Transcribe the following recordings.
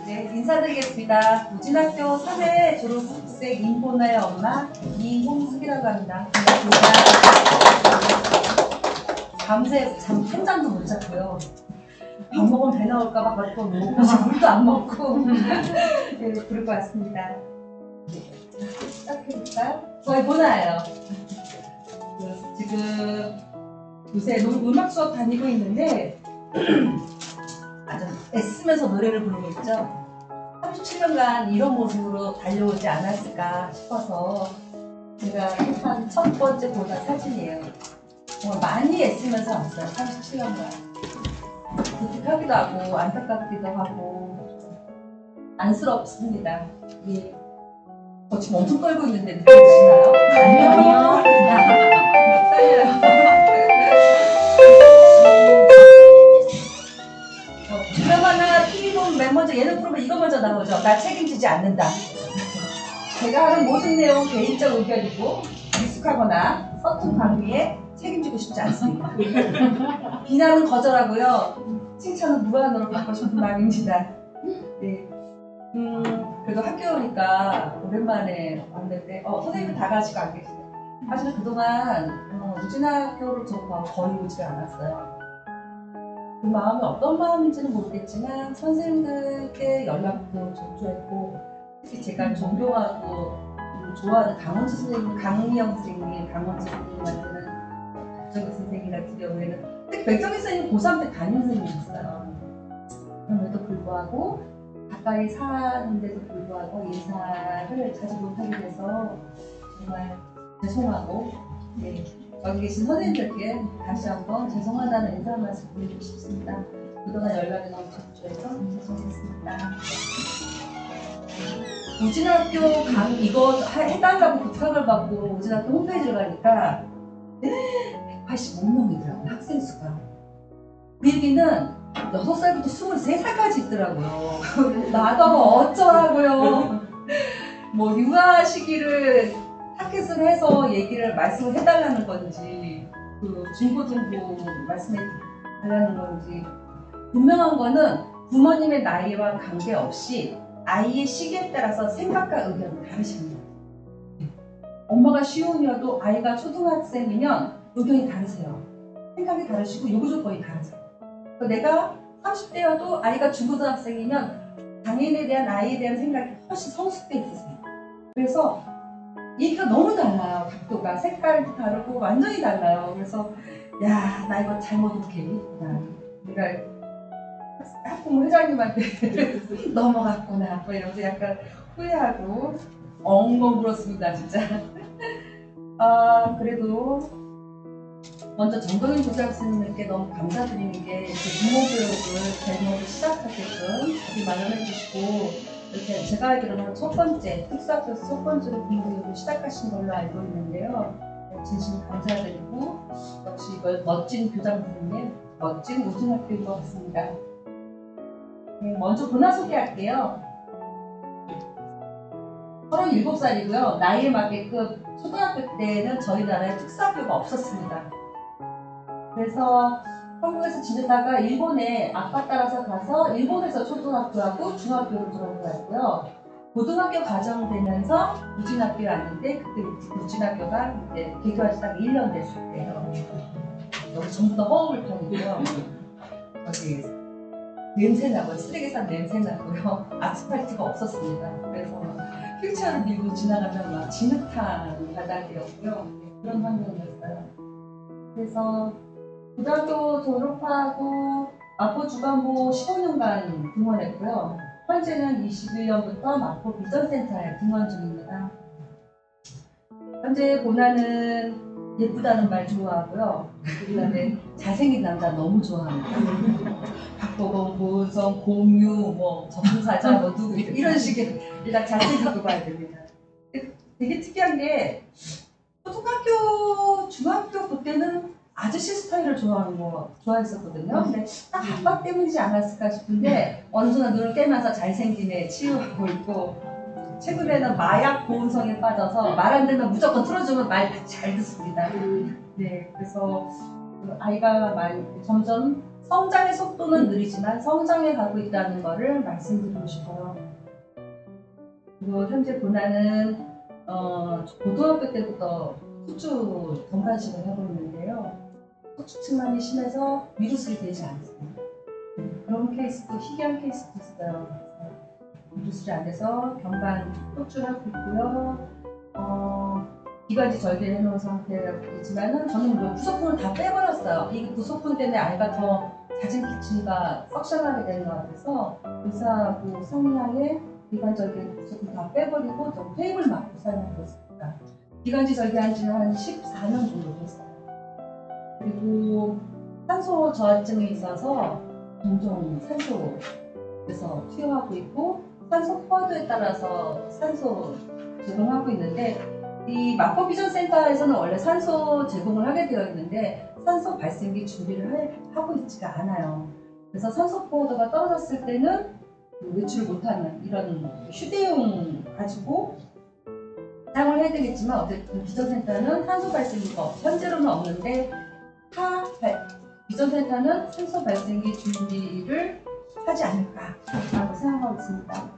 네, 인사드리겠습니다. 우진학교 3회 졸업생 인보나의 엄마 이홍숙이라고 합니다. 반갑습니다. 밤새 잠 한 잔도 못 잤고요. 밥 먹으면 배 나올까봐 그렇고 먹고 물도 안 먹고 네, 그럴 것 같습니다. 시작해볼까요? 저희 보나예요. 지금 요새 음악 수업 다니고 있는데 아주 애쓰면서 노래를 부르고 있죠. 37년간 이런 모습으로 달려오지 않았을까 싶어서 제가 한 첫 번째 보다 사진이에요. 정말 많이 애쓰면서 왔어요. 37년간. 기특하기도 하고 안타깝기도 하고 안쓰럽습니다. 예. 지금 엄청 떨고 있는데 느껴지시나요? 아니요. 떨려요. 드라마나 TV 보면 맨 먼저 예능 프로그램 이거 먼저 나오죠. 나 책임지지 않는다. 제가 하는 모든 내용 개인적 의견이고 미숙하거나 서툰 관계에 책임지고 싶지 않습니다. 비난은 거절하고요. 칭찬은 무한으로 받고 싶은 마음입니다. 네. 그래도 학교 오니까 오랜만에 왔는데 선생님은 다 가시고 안 계시네요. 사실 그동안 우진학교를 졸업하고 거의 오지 않았어요. 그 마음이 어떤 마음인지는 모르겠지만 선생님들께 연락도 접촉했고 특히 제가 존경하고 좋아하는 강원주 선생님, 강미영 선생님, 강원주 선생님한테는 백정희 선생님 같은 경우에는 특히 백정희 선생님 고3 때 담임 선생님이셨어요. 그럼에도 불구하고 가까이 사는데도 불구하고 인사를 자주 못하게 돼서 정말 죄송하고 네, 여기 계신 선생님들께 다시 한번 죄송하다는 인사 말씀 드리고 싶습니다. 그동안 연락이 너무 적조해서 죄송했습니다. 우진학교 이거 해달라고 부탁을 받고 우진학교 홈페이지를 가니까 185명이더라고요, 학생 수가. 그 얘기는 6살부터 23살까지 있더라고요. 나도 어쩌라고요. 뭐 육아 시기를 타겟을 해서 말씀을 해달라는 건지 그 중고등부 말씀해 달라는 건지 분명한 거는 부모님의 나이와 관계없이 아이의 시기에 따라서 생각과 의견이 다르십니다. 엄마가 시온이어도 아이가 초등학생이면 의견이 다르세요. 생각이 다르시고 요구 조건이 다르세요. 내가 30대여도 아이가 중고등학생이면 장애인에 대한 아이에 대한 생각이 훨씬 성숙돼 있으세요. 그래서 얘기가 너무 달라요. 각도가 색깔도 다르고 완전히 달라요. 그래서 야, 나 이거 잘못 어떻게 했구나. 내가 학부모 회장님한테 넘어갔구나. 뭐 이러면서 약간 후회하고 엉엉 울었습니다, 진짜. 그래도 먼저 정동인 교장선생님께 너무 감사드리는 게 이렇게 부모교육을 제목을 시작하게끔 자기 마련해 주시고 이렇게 제가 알기로는 첫 번째 특수학교에서 첫 번째로 부모교육을 시작하신 걸로 알고 있는데요. 진심 감사드리고 역시 이걸 멋진 교장 선생님, 멋진 우진학교인 것 같습니다. 네, 먼저 본화 소개할게요. 37살이고요. 나이에 맞게끔 초등학교 때는 저희 나라에 특수학교가 없었습니다. 그래서 한국에서 지내다가 일본에 아빠 따라서 가서 일본에서 초등학교하고 중학교를 졸업했고요. 고등학교 과정 되면서 우진학교에 왔는데 그때 우진학교가 그때 개교한 지 딱 1년 됐을 때요. 여기 전부 다 허허벌판이고요. 여기 냄새나고요. 쓰레기산 냄새나고요. 아스팔트가 없었습니다. 그래서 휠체어를 밀고 지나가면 막 진흙탕 바닥이었고요. 그런 환경이었어요. 그래서 고등학교 졸업하고 마포 주간부 15년간 등원했고요. 현재는 21년부터 마포 비전센터에 등원 중입니다. 현재 보나는 예쁘다는 말 좋아하고요. 그다음에 잘생긴 남자 너무 좋아합니다. 박보검, 고은성, 공유, 뭐 전무사자, 뭐 누구 이런 식의 일단 잘생기고 봐야 됩니다. 되게 특이한 게 초등학교, 중학교 그때는 아저씨 스타일을 좋아했었거든요. 근데 딱 아빠 때문이지 않았을까 싶은데 어느 순간 눈을 깨면서 잘생김에 치유하고 있고 최근에는 마약 보온성에 빠져서 말 안 되면 무조건 틀어주면 말 잘 듣습니다. 네, 그래서 아이가 많이 점점 성장의 속도는 느리지만 성장해 가고 있다는 것을 말씀드리고 싶어요. 그리고 현재 고난은 고등학교 때부터 숙주 건강식을 하고 있는데요. 속주증만이 심해서 위루스를 대지 않습니다. 그런 케이스도 희귀한 케이스도 있어요. 위루스를 안 돼서 경반 속주를 하고 있고요. 기관지 절개해 놓은 상태이지만은 저는 뭐 부속품을 다 빼버렸어요. 이 부속품 때문에 아이가 더 잦은 기침과 석션하게 되는 것 같아서 의사하고 상의하에 기관지 절개 부속품 다 빼버리고 좀 테이블 맞고 사용하고 있습니다. 기관지 절개한 지는 한 14년 정도 됐어요. 그리고 산소 저하증이 있어서 종종 산소에서 투여하고 있고 산소 포화도에 따라서 산소 제공하고 있는데 이 마포비전센터에서는 원래 산소 제공을 하게 되어 있는데 산소 발생기 준비를 하고 있지가 않아요. 그래서 산소 포화도가 떨어졌을 때는 외출을 못하는 이런 휴대용 가지고 사용을 해야 되겠지만 어쨌든 비전센터는 산소 발생기가 현재로는 없는데 비전센터는 산소 발생기 준비를 하지 않을까라고 생각하고 있습니다.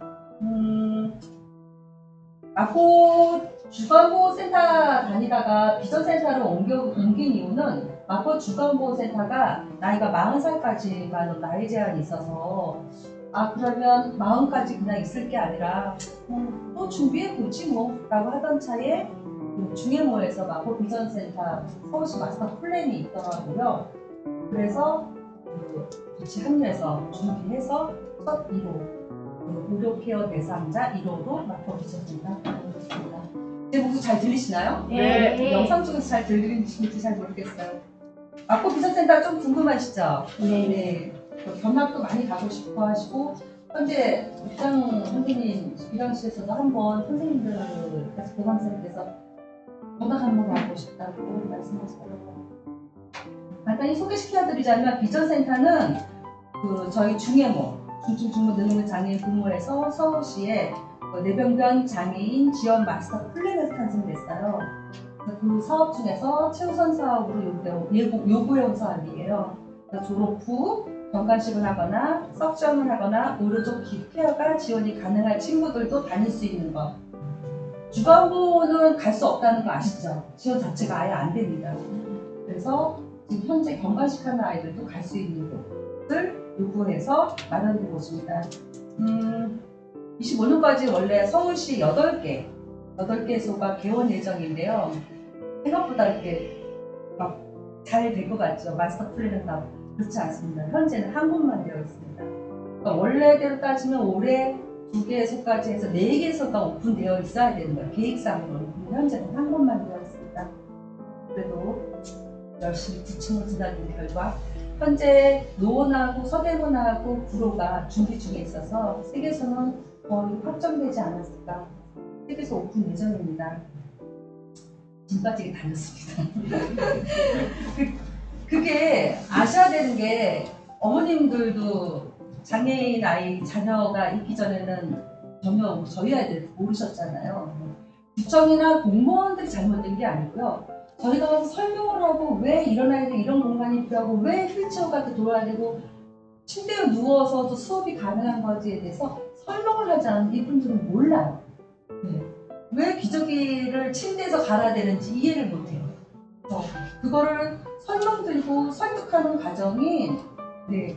마포 주간보호센터 다니다가 비전센터로 옮긴 이유는 마포 주간보호센터가 나이가 40살까지만 나이 제한이 있어서 그러면 40까지 그냥 있을 게 아니라 또 준비해보지 뭐 라고 하던 차에 중해모에서 마포 비전센터 서울시 마스터 플랜이 있더라고요. 그래서 같이 합류해서 준비해서 첫 1호 의료케어 대상자 1호로 마포 비전센터 가고 있습니다. 제 목소리 잘 들리시나요? 네. 영상 쪽에서 잘 들리시는지 잘 모르겠어요. 마포 비전센터 좀 궁금하시죠? 네. 견학도 많이 가고 싶어 하시고 현재 입장 선생님 입양실에서도 한번 선생님들께서 교감선생님께서 견학 한번 가고 싶다고 말씀하시더라고요. 간단히 소개시켜드리자면 비전센터는 저희 중해모 중증중증 장애인 부모에서 서울시에 뇌병변 장애인 지원 마스터 플랜에서 탄생됐어요. 그 사업 중에서 최우선 사업으로 요구해온 사업이에요. 졸업 후 건강식을 하거나 석션을 하거나 의료적 기케어가 지원이 가능한 친구들도 다닐 수 있는 것. 주간보호는 갈 수 없다는 거 아시죠? 지원 자체가 아예 안 됩니다. 그래서 지금 현재 건강식 하는 아이들도 갈 수 있는 곳을 요구해서 마련된 곳입니다. 25년까지 원래 서울시 8개소가 개원 예정인데요. 생각보다 이렇게 막 잘 될 것 같죠? 마스터 플랜은 다 그렇지 않습니다. 현재는 한 곳만 되어 있습니다. 그러니까 원래대로 따지면 올해 2개소까지 해서 4개소가 오픈되어 있어야 되는 거예요. 계획상으로는. 현재는 한 곳만 되어 있습니다. 그래도 열심히 구청을 지나는 결과 현재 노원하고 서대문하고 구로가 준비 중에 있어서 3개소는 거의 확정되지 않았을까. 3개소 오픈 예정입니다. 짐 빠지게 다녔습니다. 그게 아셔야 되는 게 어머님들도 장애인 아이 자녀가 있기 전에는 전혀 저희 아이들 모르셨잖아요. 구청이나 공무원들이 잘못된 게 아니고요. 저희가 가서 설명을 하고 왜 이런 아이들 이런 공간이 필요하고 왜 휠체어가 이렇게 돌아야 되고 침대에 누워서도 수업이 가능한 건지에 대해서 설명을 하지 않으면 이분들은 몰라요. 네. 왜 기저귀를 침대에서 갈아야 되는지 이해를 못해요. 그거를 설명드리고 설득하는 과정이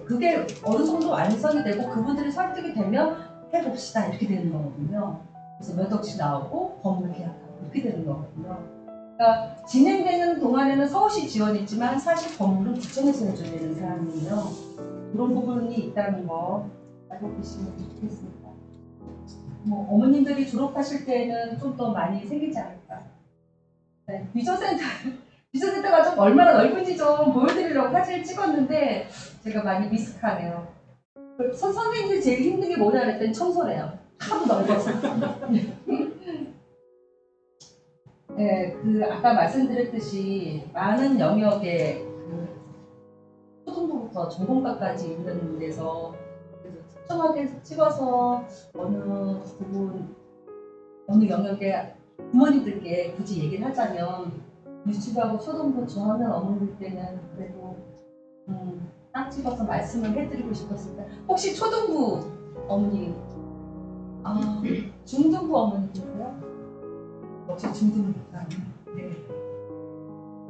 그게 어느 정도 완성이 되고 그분들이 설득이 되면 해봅시다 이렇게 되는 거거든요. 그래서 몇 억씩 나오고 건물 계약하고 이렇게 되는 거거든요. 그러니까 진행되는 동안에는 서울시 지원이 있지만 사실 건물은 구청에서 해줘야 되는 사항이에요. 그런 부분이 있다는 거 알고 계시면 좋겠습니다. 어머님들이 졸업하실 때는 좀 더 많이 생기지 않을까. 네, 비전센터가 좀 얼마나 넓은지 좀 보여드리려고 사진을 찍었는데 제가 많이 미숙하네요. 선생님들이 제일 힘든 게 뭐냐 그랬더니 청소래요. 하도 넓어서. 네, 아까 말씀드렸듯이 많은 영역의 초등부부터 전공과까지 있는 데서 특정하게 찍어서 어느 영역의 부모님들께 굳이 얘기를 하자면 유치부하고 초등부 좋아하는 어머니들 때는 그래도 딱 집어서 말씀을 해드리고 싶었습니다. 혹시 초등부 어머니, 중등부 어머니세요? 역시 중등부가. 네.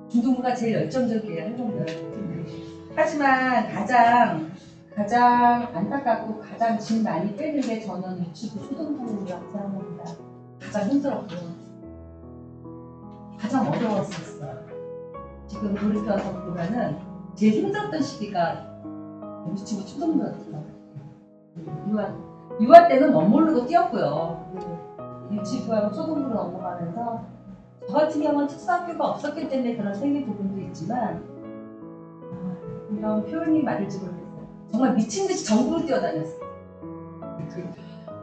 중등부가 제일 열정적이에요, 한국은. 하지만 가장 안타깝고 가장 짐 많이 빼는 게 저는 유치부 초등부라고 생각합니다. 가장 힘들었고요. 가장 어려웠었어요. 지금 돌이켜서 보면은 제일 힘들었던 시기가 유치부 초등부였던 것 같아요. 유아 때는 멋모르고 뛰었고요. 유치부하고 초등부로 넘어가면서 저 같은 경우는 특수학교가 없었기 때문에 그런 생긴 부분도 있지만 이런 표현이 맞을지 모르겠어요. 정말 미친 듯이 전국을 뛰어다녔어요.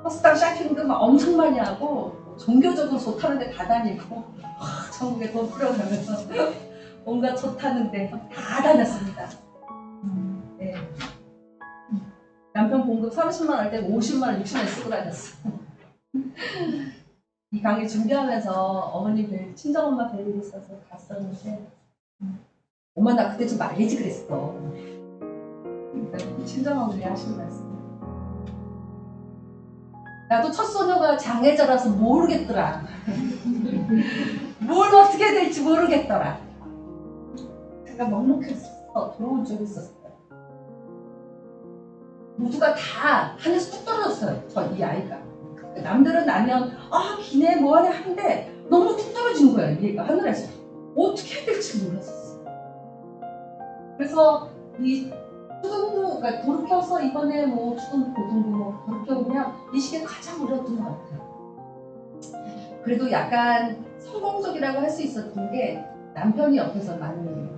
버스당 샤킹도 막 엄청 많이 하고 종교적으로 좋다는데 다 다니고 전국에 돈 풀어가면서 온갖 좋다는데 다 다녔습니다. 네. 남편 봉급 30만 원 할 때 50만 원, 60만 원 쓰고 다녔어요. 이 강의 준비하면서 어머님 친정엄마 뵐 일이 있어서 갔었는데 엄마 나 그때 좀 말리지 그랬어. 친정어머니 하시는 말씀. 나도 첫 소녀가 장애자라서 모르겠더라. 뭘 어떻게 해야 될지 모르겠더라. 제가 먹먹해서 돌아온 적이 있었어요. 모두가 다 하늘에서 뚝 떨어졌어요. 이 아이가. 남들은 나면 기네 뭐하네 하는데 너무 뚝 떨어진 거예요. 이 애가 하늘에서. 어떻게 해야 될지 몰랐었어요. 그래서 이 초등부, 그러니까 돌이켜서 이번에 뭐 초등부, 고등부 뭐 돌이켜보면 이 시기에 가장 어려웠던 것 같아요. 그래도 약간 성공적이라고 할 수 있었던 게 남편이 옆에서 많이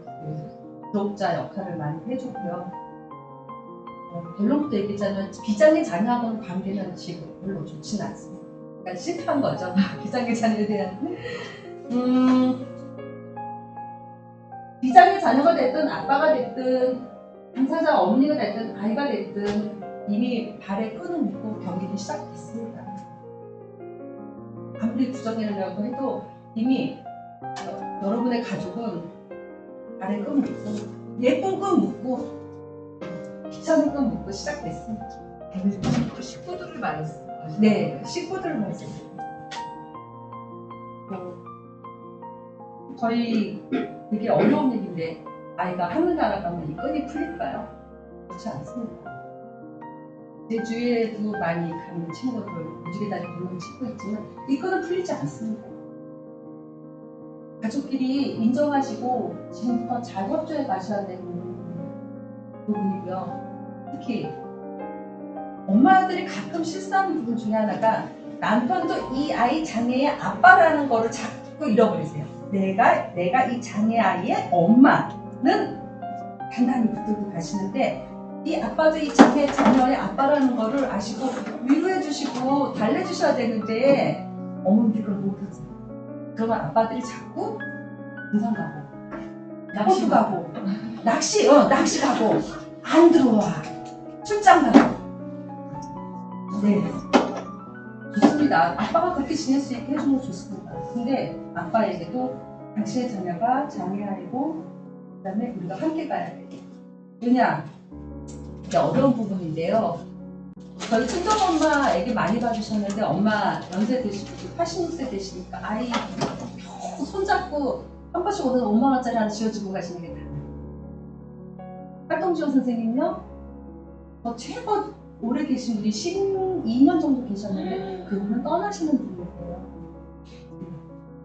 구독자 역할을 많이 해줬고요. 결론부터 얘기하자면 비장의 자녀하고는 관계는 지금 별로 좋지는 않습니다. 그러니까 실패한 거죠. 비장의 자녀에 대한. 비장의 자녀가 됐든 아빠가 됐든 당사자 어머니가 됐든 아이가 됐든 이미 발에 끈을 묶고 경기는 시작됐습니다. 아무리 부정해내려고 해도 이미 여러분의 가족은 발에 끈 묶고 예쁜 끈 묶고 귀찮은 끈 묶고 시작됐습니다. 식구들을 말했어요. 네, 식구들을 말했습니다. 저희 되게 어려운 얘기인데 아이가 하늘 날아가면 이 끈이 풀릴까요? 그렇지 않습니다. 제 주위에도 많이 가는 친구들, 무지개 다리 보는 친구 있지만 이 끈은 풀리지 않습니다. 가족끼리 인정하시고 지금부터 잘 협조해 가셔야 되는 부분이고요. 특히 엄마들이 가끔 실수하는 부분 중에 하나가 남편도 이 아이 장애의 아빠라는 거를 자꾸 잃어버리세요. 내가 이 장애 아이의 엄마는 단단히 붙들고 가시는데 이 아빠도 이 장애 자녀의 아빠라는 거를 아시고 위로해 주시고 달래주셔야 되는데 어머니들 그걸 못하세요. 그러면 아빠들이 자꾸 등산 가고 낚시 가고 낚시 가고 안 들어와 출장 가고 네 좋습니다. 아빠가 그렇게 지낼 수 있게 해주는 거 좋습니다. 근데 아빠에게도 당신의 자녀가 장애아이고 그 다음에 우리가 함께 가야 돼요. 왜냐? 이게 어려운 부분인데요. 저희 친정엄마 애기 많이 봐주셨는데 엄마 연세 드시고 86세 되시니까 아이 겨우 손잡고 한 번씩 오늘 5만 원짜리 하나 지어주고 가시는 게 다예요. 활동지원 선생님요? 최고 오래 계신 분이 12년 정도 계셨는데 그분은 떠나시는 분이에요.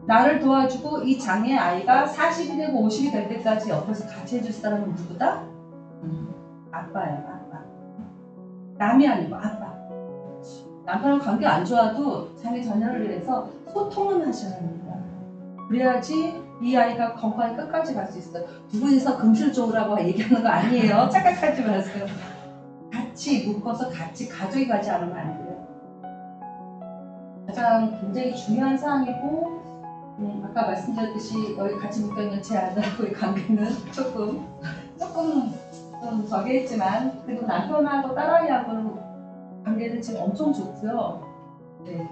나를 도와주고 이 장애 아이가 40이 되고 50이 될 때까지 옆에서 같이 해줄 사람은 누구다? 아빠예요, 아빠. 남이 아니고 아빠. 남편은 관계 안 좋아도 자기 자녀를 위해서 소통은 하셔야 합니다. 그래야지 이 아이가 건강히 끝까지 갈 수 있어요. 두 분이서 금실조라고 얘기하는 거 아니에요. 착각하지 마세요. 같이 묶어서 같이 가족이 가지 않으면 안 돼요. 가장 굉장히 중요한 사항이고 아까 말씀드렸듯이 여기 같이 묶여있는 제 아들하고의 관계는 조금 좀 저기 했지만 그래도 남편하고 딸아이하고는 관계는 지금 엄청 좋고요. 네.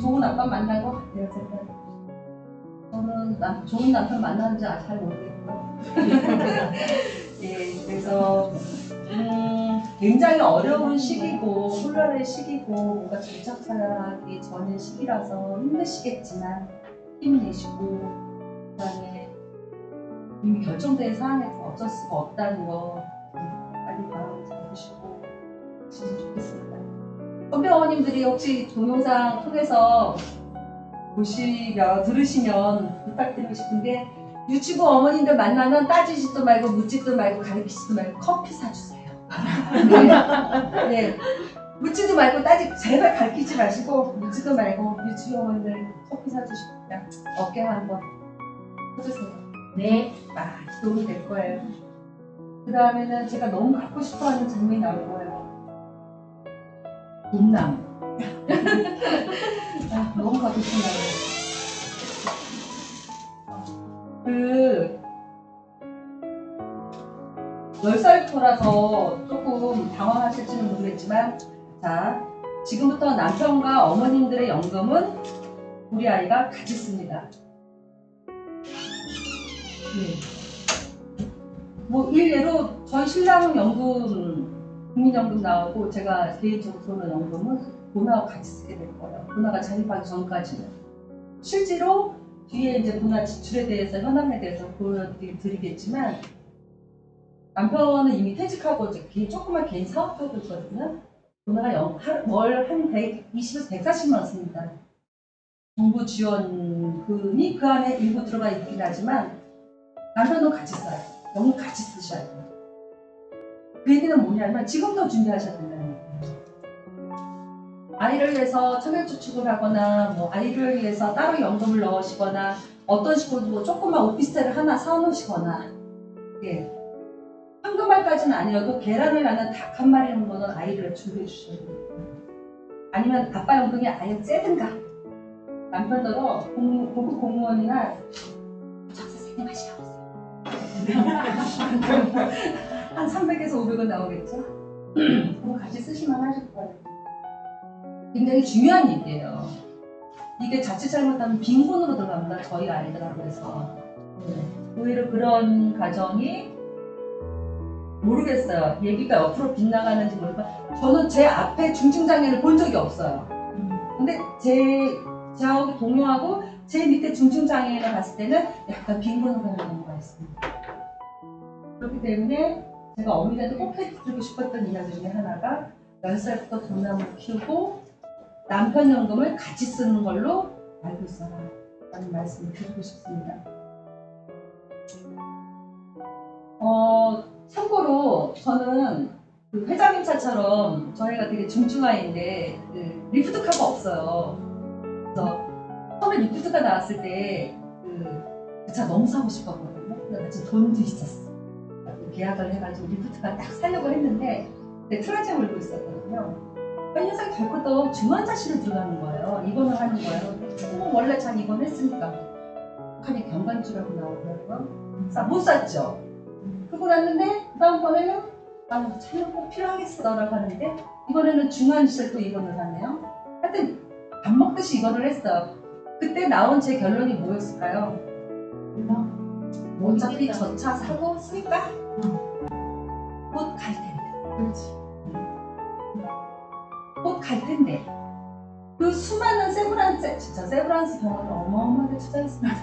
좋은 아빠 만난 것 같아요. 제가. 저는 좋은 남편 만나는지 잘 모르겠고요. 예, 그래서 굉장히 어려운 시기고 혼란의 시기고 뭔가 정착하기 전의 시기라서 힘드시겠지만 힘내시고 그다음에 이미 결정된 사안에서 어쩔 수가 없다는 거 빨리 마음 잡으시고 하시면 좋겠습니다. 선배 어머님들이 혹시 동영상 통해서 보시면 들으시면 부탁드리고 싶은 게 유치부 어머님들 만나면 따지지도 말고 묻지도 말고 가르치지도 말고 커피 사주세요. 네. 네. 묻지도 말고 제발 가르치지 마시고 묻지도 말고 유치부 어머님들 커피 사주십니다. 어깨 한번 해주세요. 네. 도움이 될 거예요. 그 다음에는 제가 너무 갖고 싶어하는 장면이 나올 거예요. 봄나무. 너무 갖고 싶은 나무. 10살부터라서 조금 당황하실지는 모르겠지만, 자, 지금부터 남편과 어머님들의 연금은 우리 아이가 같이 씁니다. 네. 뭐 일례로 저희 신랑 연금, 국민연금 나오고 제가 개인적으로 쏘는 연금은 본화와 같이 쓰게 될 거예요. 본화가 자립하기 전까지는. 실제로 뒤에 이제 본화 지출에 대해서 현황에 대해서 보여드리겠지만 남편은 이미 퇴직하고 이제 조그만 개인 사업도 있거든요. 본화가 월 한 120에서 140만 원 씁니다. 정부 지원금이 그 안에 일부 들어가 있긴 하지만 남편도 같이 써요. 연금 같이 쓰셔야 돼요. 그 얘기는 뭐냐면 지금부터 준비하셔야 된다는 얘기예요. 아이를 위해서 청약저축을 하거나 뭐 아이를 위해서 따로 연금을 넣으시거나 어떤 식으로 뭐 조그만 오피스텔을 하나 사놓으시거나 예. 황금알까지는 아니어도 계란을 낳는 닭 한 마리 정도는 아이를 준비해 주셔야 돼요. 아니면 아빠 연금이 아예 째든가 남편들은 고급 공무원이나 작사 생님하시라고 한 300에서 500은 나오겠죠? 그거 같이 쓰시면 하실 거예요. 굉장히 중요한 얘기예요. 이게 자칫 잘못하면 빈곤으로 들어갑니다. 저희 아이들하고 해서. 오히려 그런 가정이 모르겠어요. 얘기가 옆으로 빗나가는지 모르겠고 저는 제 앞에 중증장애를 본 적이 없어요. 근데 저하고 동요하고 제 밑에 중증장애인을 봤을 때는 약간 빈곤으로 가는 경우가 있습니다. 그렇기 때문에 제가 어머니한테 꼭 해드리고 싶었던 이야기 중에 하나가 10살부터 돈나무를 키우고 남편 연금을 같이 쓰는 걸로 알고 있어라 라는 말씀을 드리고 싶습니다. 참고로 저는 그 회장님 차처럼 저희가 되게 중증아이인데 그 리프트카가 없어요. 그래서 처음에 리프트카 나왔을 때 그 차 너무 사고 싶었거든요. 근데 마침 돈도 있었어. 계약을 해가지고 리프트카 딱 사려고 했는데 트라지 몰고 있었거든요. 이 녀석이 갈 것도 중환자실을 들어가는 거예요. 입원을 하는 거예요. 원래 잘 입원했으니까. 북한이 경관주라고 나오더라고요. 못 샀죠. 그러고 났는데 그 다음번에는 차는 꼭 필요하겠어라고 하는데 이번에는 중환자실 또 입원을 하네요. 하여튼 밥 먹듯이 입원을 했어요. 그때 나온 제 결론이 뭐였을까요? 어차피 저 차 사고 쓰니까 곧 갈 텐데. 그렇지. 곧 갈 텐데. 그 수많은 진짜 세브란스 병원을 어마어마하게 투자했습니다.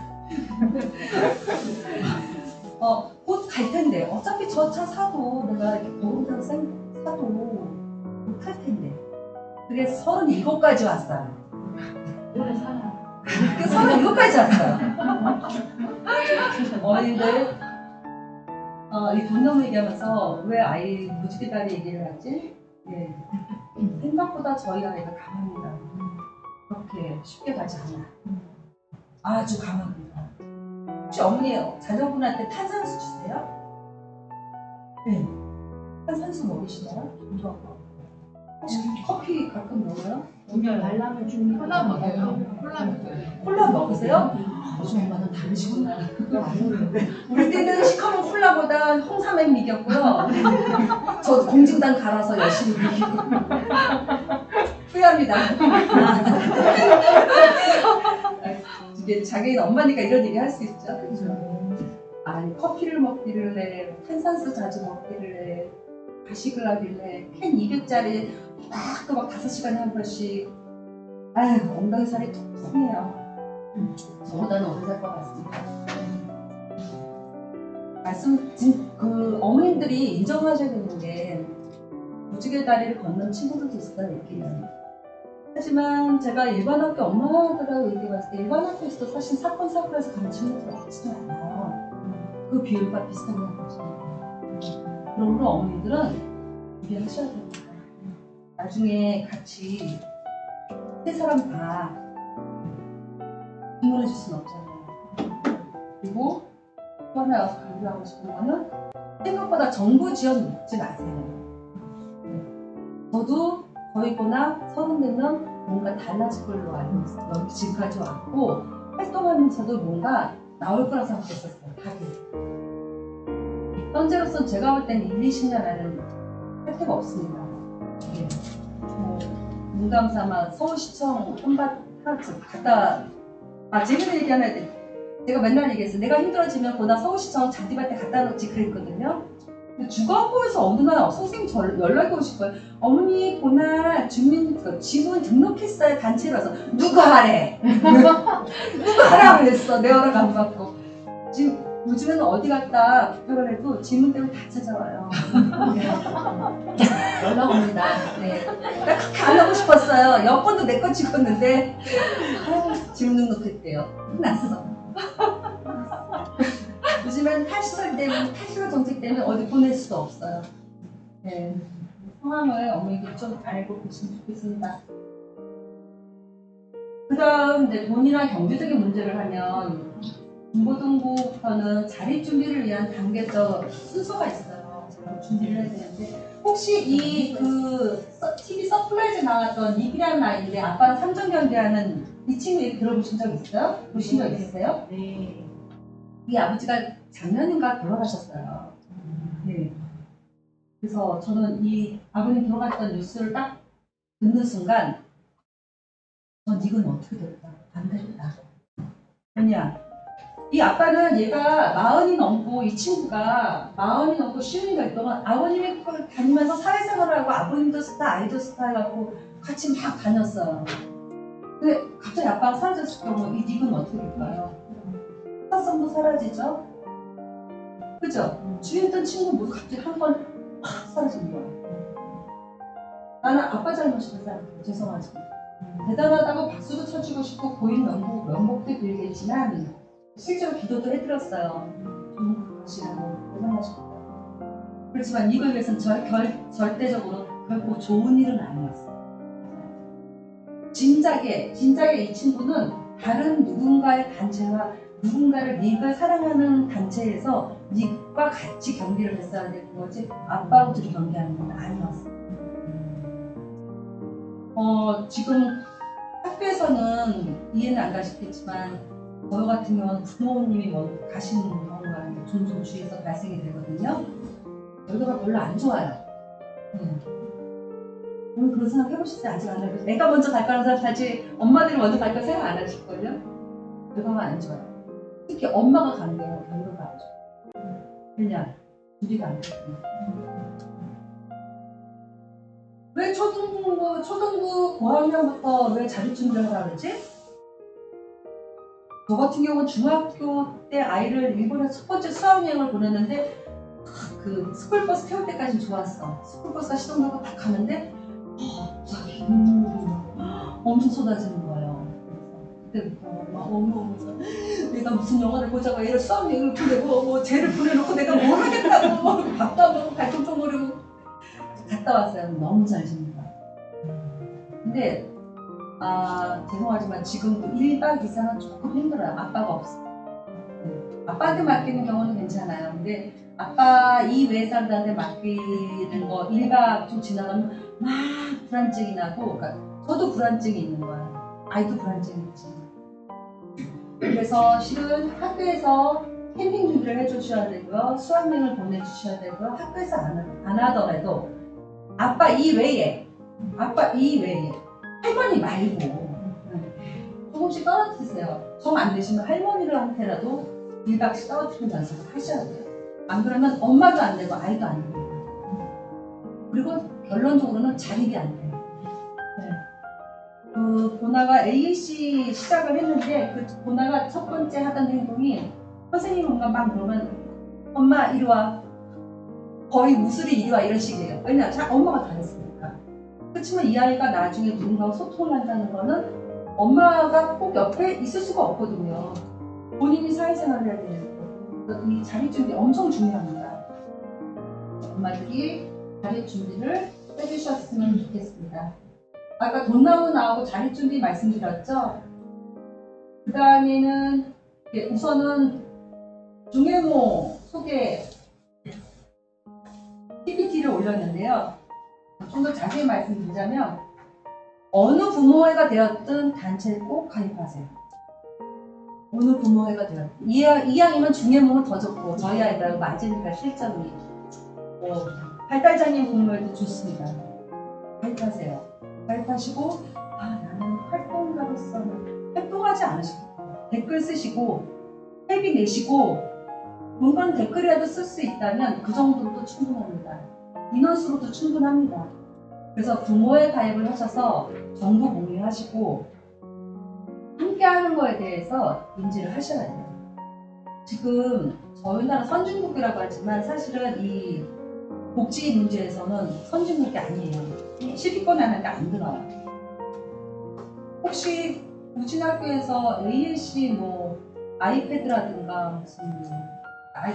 곧 갈 텐데. 어차피 저 차 사도 내가 이렇게 보험사를 사도 못 할 텐데. 그게 37까지 왔어요. 오늘 살아. 그 37까지 왔어요. 어머님들, 이 돈나무 얘기하면서 왜 아이 무지개다리 얘기를 하지? 예. 생각보다 저희 아이가 강합니다. 그렇게 쉽게 가지 않아요. 아주 강합니다. 혹시 어머니 자녀분한테 탄산수 주세요? 네. 탄산수 먹이시나요? 혹시 커피 가끔 먹어요? 말라면 좀 콜라 먹어요. 콜라 먹으세요? 요즘 엄마는 다르시구나. 우리 때는 시커먼 콜라보다 홍삼액 이겼고요. 저 공진단 갈아서 열심히 이기고 후회합니다. 이게 자기는 엄마니까 이런 얘기 할 수 있죠. 그렇죠? 아니 커피를 먹기를 해, 탄산수 자주 먹기를 해, 가식을 하길래 캔 200짜리 막 5시간에 한 번씩. 아유, 엉덩이 살이 퉁퉁해요. 저보다는 오래 살 것 같습니다. 그 어머님들이 인정하셔야 되는 게 무지개 다리를 건넌 친구들도 있어요, 있기는. 하지만 제가 일반 학교 엄마들하고 얘기해봤을 때 일반 학교에서도 사실 사건 사고에서 가는 친구들 없지도 않아요. 그 비율과 비슷하게 보시면 그러므로 어머니들은 준비하셔야 됩니다. 나중에 같이 세 사람 다 주문해 줄 수는 없잖아요. 그리고 또 하나 강조하고 싶은 거는 생각보다 정부 지원 먹지 마세요. 저도 거의거나 34명 뭔가 달라질 걸로 알고 있어요. 여기 지금까지 왔고 활동하면서도 뭔가 나올 거라 생각했었어요. 답이. 현재로서 제가 볼 때는 1, 20년 안에는 혜택 없습니다. 예. 농담 삼아 서울시청 한밭 갔다 재밌는 얘기 하나 해야 돼. 제가 맨날 얘기했어요. 내가 힘들어지면 보다 서울시청 잔디밭에 갖다 놓지 그랬거든요. 근데 주거부에서 어느 날 선생님 연락이 오실 거예요. 어머니 보나 지문 등록했어요 단체라서. 누가 하래? 누가 하라고 그랬어. 내 허락 안 받고. 지금 요즘에는 어디 갔다 부탁을 해도 지문 때문에 다 찾아와요. 연락 옵니다. 네. 나 그렇게 안 하고 싶었어요. 여권도 내 거 찍었는데 지문 등록했대요. 났어. 요즘엔 탈시설 정책 때문에 어디 보낼 수도 없어요. 네. 상황을 어머니들 좀 알고 계시면 좋겠습니다. 그 다음 이제 돈이나 경제적인 문제를 하면 중고등부부터는 자립 준비를 위한 단계적 순서가 있어요. 준비를 해야 되는데 혹시 TV 서플라이즈 나왔던 이기란 아이인데 아빠랑 3전 경기하는 이 친구 얘기 들어보신 적 있어요? 보신 적 있으세요? 네. 이 아버지가 작년인가 돌아가셨어요. 네. 그래서 저는 이 아버님 돌아갔던 뉴스를 딱 듣는 순간 전 이건 어떻게 될까? 안 되겠다. 왜냐? 이 아빠는 얘가 40이 넘고 이 친구가 40이 넘고 10년이 동안 아버님이 다니면서 사회생활을 하고 아버님도 스타, 아이도 스타 해갖고 같이 막 다녔어요. 근데 갑자기 아빠가 사라졌을 경우 이 닉은 어떻게 될까요? 스타성도 사라지죠? 그죠? 주위에 있던 친구 모두 갑자기 한 번 확 사라진 거예요. 나는 아빠 잘못이라고 생각해요. 죄송하지만. 대단하다고 박수도 쳐주고 싶고 고인 명복도 빌겠지만 실제로 기도도 해드렸어요. 좀 그러시라고 고생하셨고. 그렇지만 이걸 위해서는 절대적으로 결코 좋은 일은 아니었어요. 진작에 이 친구는 다른 누군가의 단체와 누군가를 닉을 사랑하는 단체에서 닉과 같이 경기를 했어야 되는 거지 아빠하고 둘이 경기하는 건 아니었어요. 지금 학교에서는 이해는 안 가시겠지만 저 같은 경우는 부모님이 가시는 경우가 종종 주위에서 발생이 되거든요. 결과가 별로 안 좋아요. 오늘 그런 생각 해보시지 아직 안 해보세요. 내가 먼저 갈까라는 생각 하지 엄마들이 먼저 갈까 생각 안 하실걸요? 결과가 안 좋아요. 특히 엄마가 가는 경우 결과가 안 좋아요. 왜냐? 준비가 안 됐구나. 왜 초등부 고학년부터 왜 자립준비를 하라 그러지? 저 같은 경우는 중학교 때 아이를 일본에 첫 번째 수학여행을 보냈는데 그 스쿨버스 태울 때까지는 좋았어. 스쿨버스가 시동하고 딱 가는데 갑자기 눈물이 엄청 쏟아지는 거예요. 그때부터 막 어머 내가 무슨 영화를 보자고 애를 수학여행을 보내고 뭐 쟤를 보내놓고 내가 뭘 하겠다고 뭐 밥도 안 먹고 발톱통거리고 갔다 왔어요. 너무 잘 지냅니다. 근데 죄송하지만 지금도 1박 이상은 조금 힘들어요. 아빠가 없어. 아빠한테 맡기는 경우는 괜찮아요. 근데 아빠 이외 사람들한테 맡기는 거 1박 좀 지나가면 막 불안증이 나고, 그러니까 저도 불안증이 있는 거예요. 아이도 불안증이 있지. 그래서 실은 학교에서 캠핑 준비를 해주셔야 되고요. 수학여행을 보내주셔야 되고요. 학교에서 안 하더라도 아빠 이외에 할머니 말고 조금씩 떨어뜨리세요. 정 안 되시면 할머니한테라도 일박씩 떨어뜨리는 연습을 하셔야 돼요. 안 그러면 엄마도 안 되고 아이도 안 됩니다. 그리고 결론적으로는 자립이 안 돼요. 네. 그 보나가 AAC 시작을 했는데 그 보나가 첫 번째 하던 행동이 선생님 뭔가 막 그러면 엄마 이리 와. 거의 무술이 이리 와 이런 식이에요. 왜냐? 엄마가 다 했으니까. 그렇지만 이 아이가 나중에 누군가와 소통을 한다는 거는 엄마가 꼭 옆에 있을 수가 없거든요. 본인이 사회생활을 해야 되는 이 자립 준비 엄청 중요합니다. 엄마들이 자립 준비를 해주셨으면 좋겠습니다. 아까 돈 나오고 자립 준비 말씀드렸죠? 그 다음에는 우선은 중해모 소개 PPT를 올렸는데요. 좀 더 자세히 말씀드리자면 어느 부모회가 되었든 단체에 꼭 가입하세요. 어느 부모회가 되었든 이왕이면 중해모는 더 좋고 저희 아이들하고 맞으니까 실점이 발달장애인 공모회도 좋습니다. 가입하세요. 가입하시고 나는 활동가로서는 활동하지 않으시고 댓글 쓰시고 회비 내시고 뭔가 댓글이라도 쓸 수 있다면 그 정도도 충분합니다. 인원수로도 충분합니다. 그래서 부모에 가입을 하셔서 정보 공유하시고 함께 하는 거에 대해서 인지를 하셔야 돼요. 지금 저희 나라 선진국이라고 하지만 사실은 이 복지 문제에서는 선진국이 아니에요. 10위권 안에 안 들어요. 혹시 우진학교에서 AAC 아이패드라든가 무슨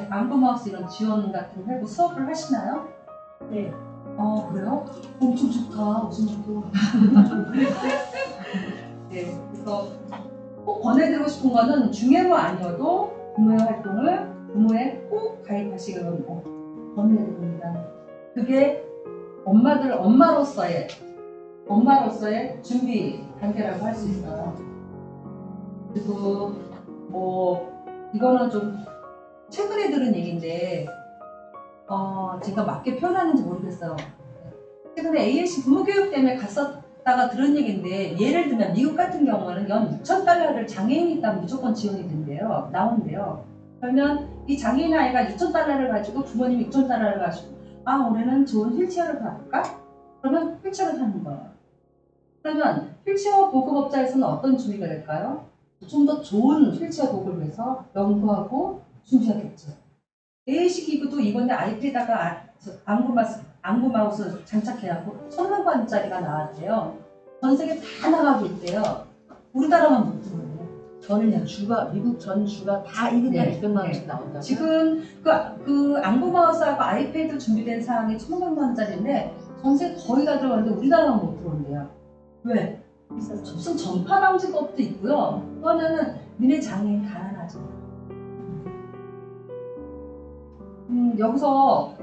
안구마우스 이런 지원 같은 거 수업을 하시나요? 네. 그래요? 엄청 좋다, 우진학교. 네, 그래서 꼭 권해드리고 싶은 거는 중해모 아니어도 부모회 활동을 부모에 꼭 가입하시길 권해드립니다. 그게 엄마로서의 준비 단계라고 할 수 있어요. 그리고 이거는 좀 최근에 들은 얘기인데 제가 맞게 표현하는지 모르겠어요. 최근에 AAC 부모교육 때문에 갔었다가 들은 얘기인데 예를 들면 미국 같은 경우는 연 6,000달러를 장애인이 있다면 무조건 지원이 된대요. 나온대요. 그러면 이 장애인 아이가 2,000달러를 가지고 부모님이 6,000달러를 가지고 올해는 좋은 휠체어를 가볼까? 그러면 휠체어를 타는 거예요. 그러면 휠체어 보급업자에서는 어떤 준비가 될까요? 좀 더 좋은 휠체어 보급을 위해서 연구하고 준비하겠죠. AAC 기구도 이번에 아이패드에다가 안구마우스 장착해갖고 1,000만 원짜리가 나왔대요. 전 세계 다 나가고 있대요. 우리나라만 못 들어요. 저는 미국 전 주가 다 1인당 200만 원씩 나온다고요? 지금 그 안구마우스하고 아이패드 준비된 사항이 1,000만 원짜리인데 전 세계 거의 다 들어가는데 우리나라만 못 들어온대요. 왜? 무슨 전파 방지법도 있고요. 또 하나는 니네 장애인 가난하죠. 여기서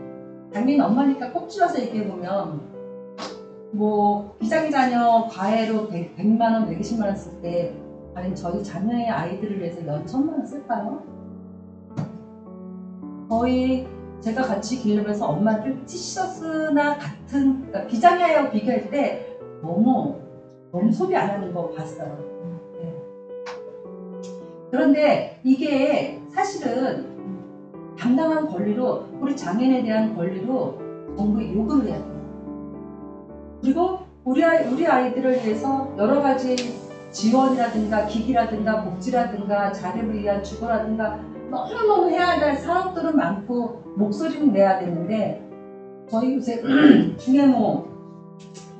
장애인 엄마니까 꼭 집어서 얘기해보면 비장애 자녀 과외로 100만 원, 120만 원 쓸 때 과연 저희 자녀의 아이들을 위해서 연 1,000만 원 쓸까요? 제가 같이 길러면서 엄마들 티셔츠나 같은 비장애하고 비교할 때 너무 소비 안 하는 거 봤어요. 네. 그런데 이게 사실은 당당한 권리로 우리 장애인에 대한 권리로 정부에 요구를 해야 돼요. 그리고 우리 아이들을 위해서 여러 가지 지원이라든가 기기라든가 복지라든가 자립을 위한 주거라든가 너무너무 해야 할 사업들은 많고 목소리는 내야 되는데 저희 요새 중해모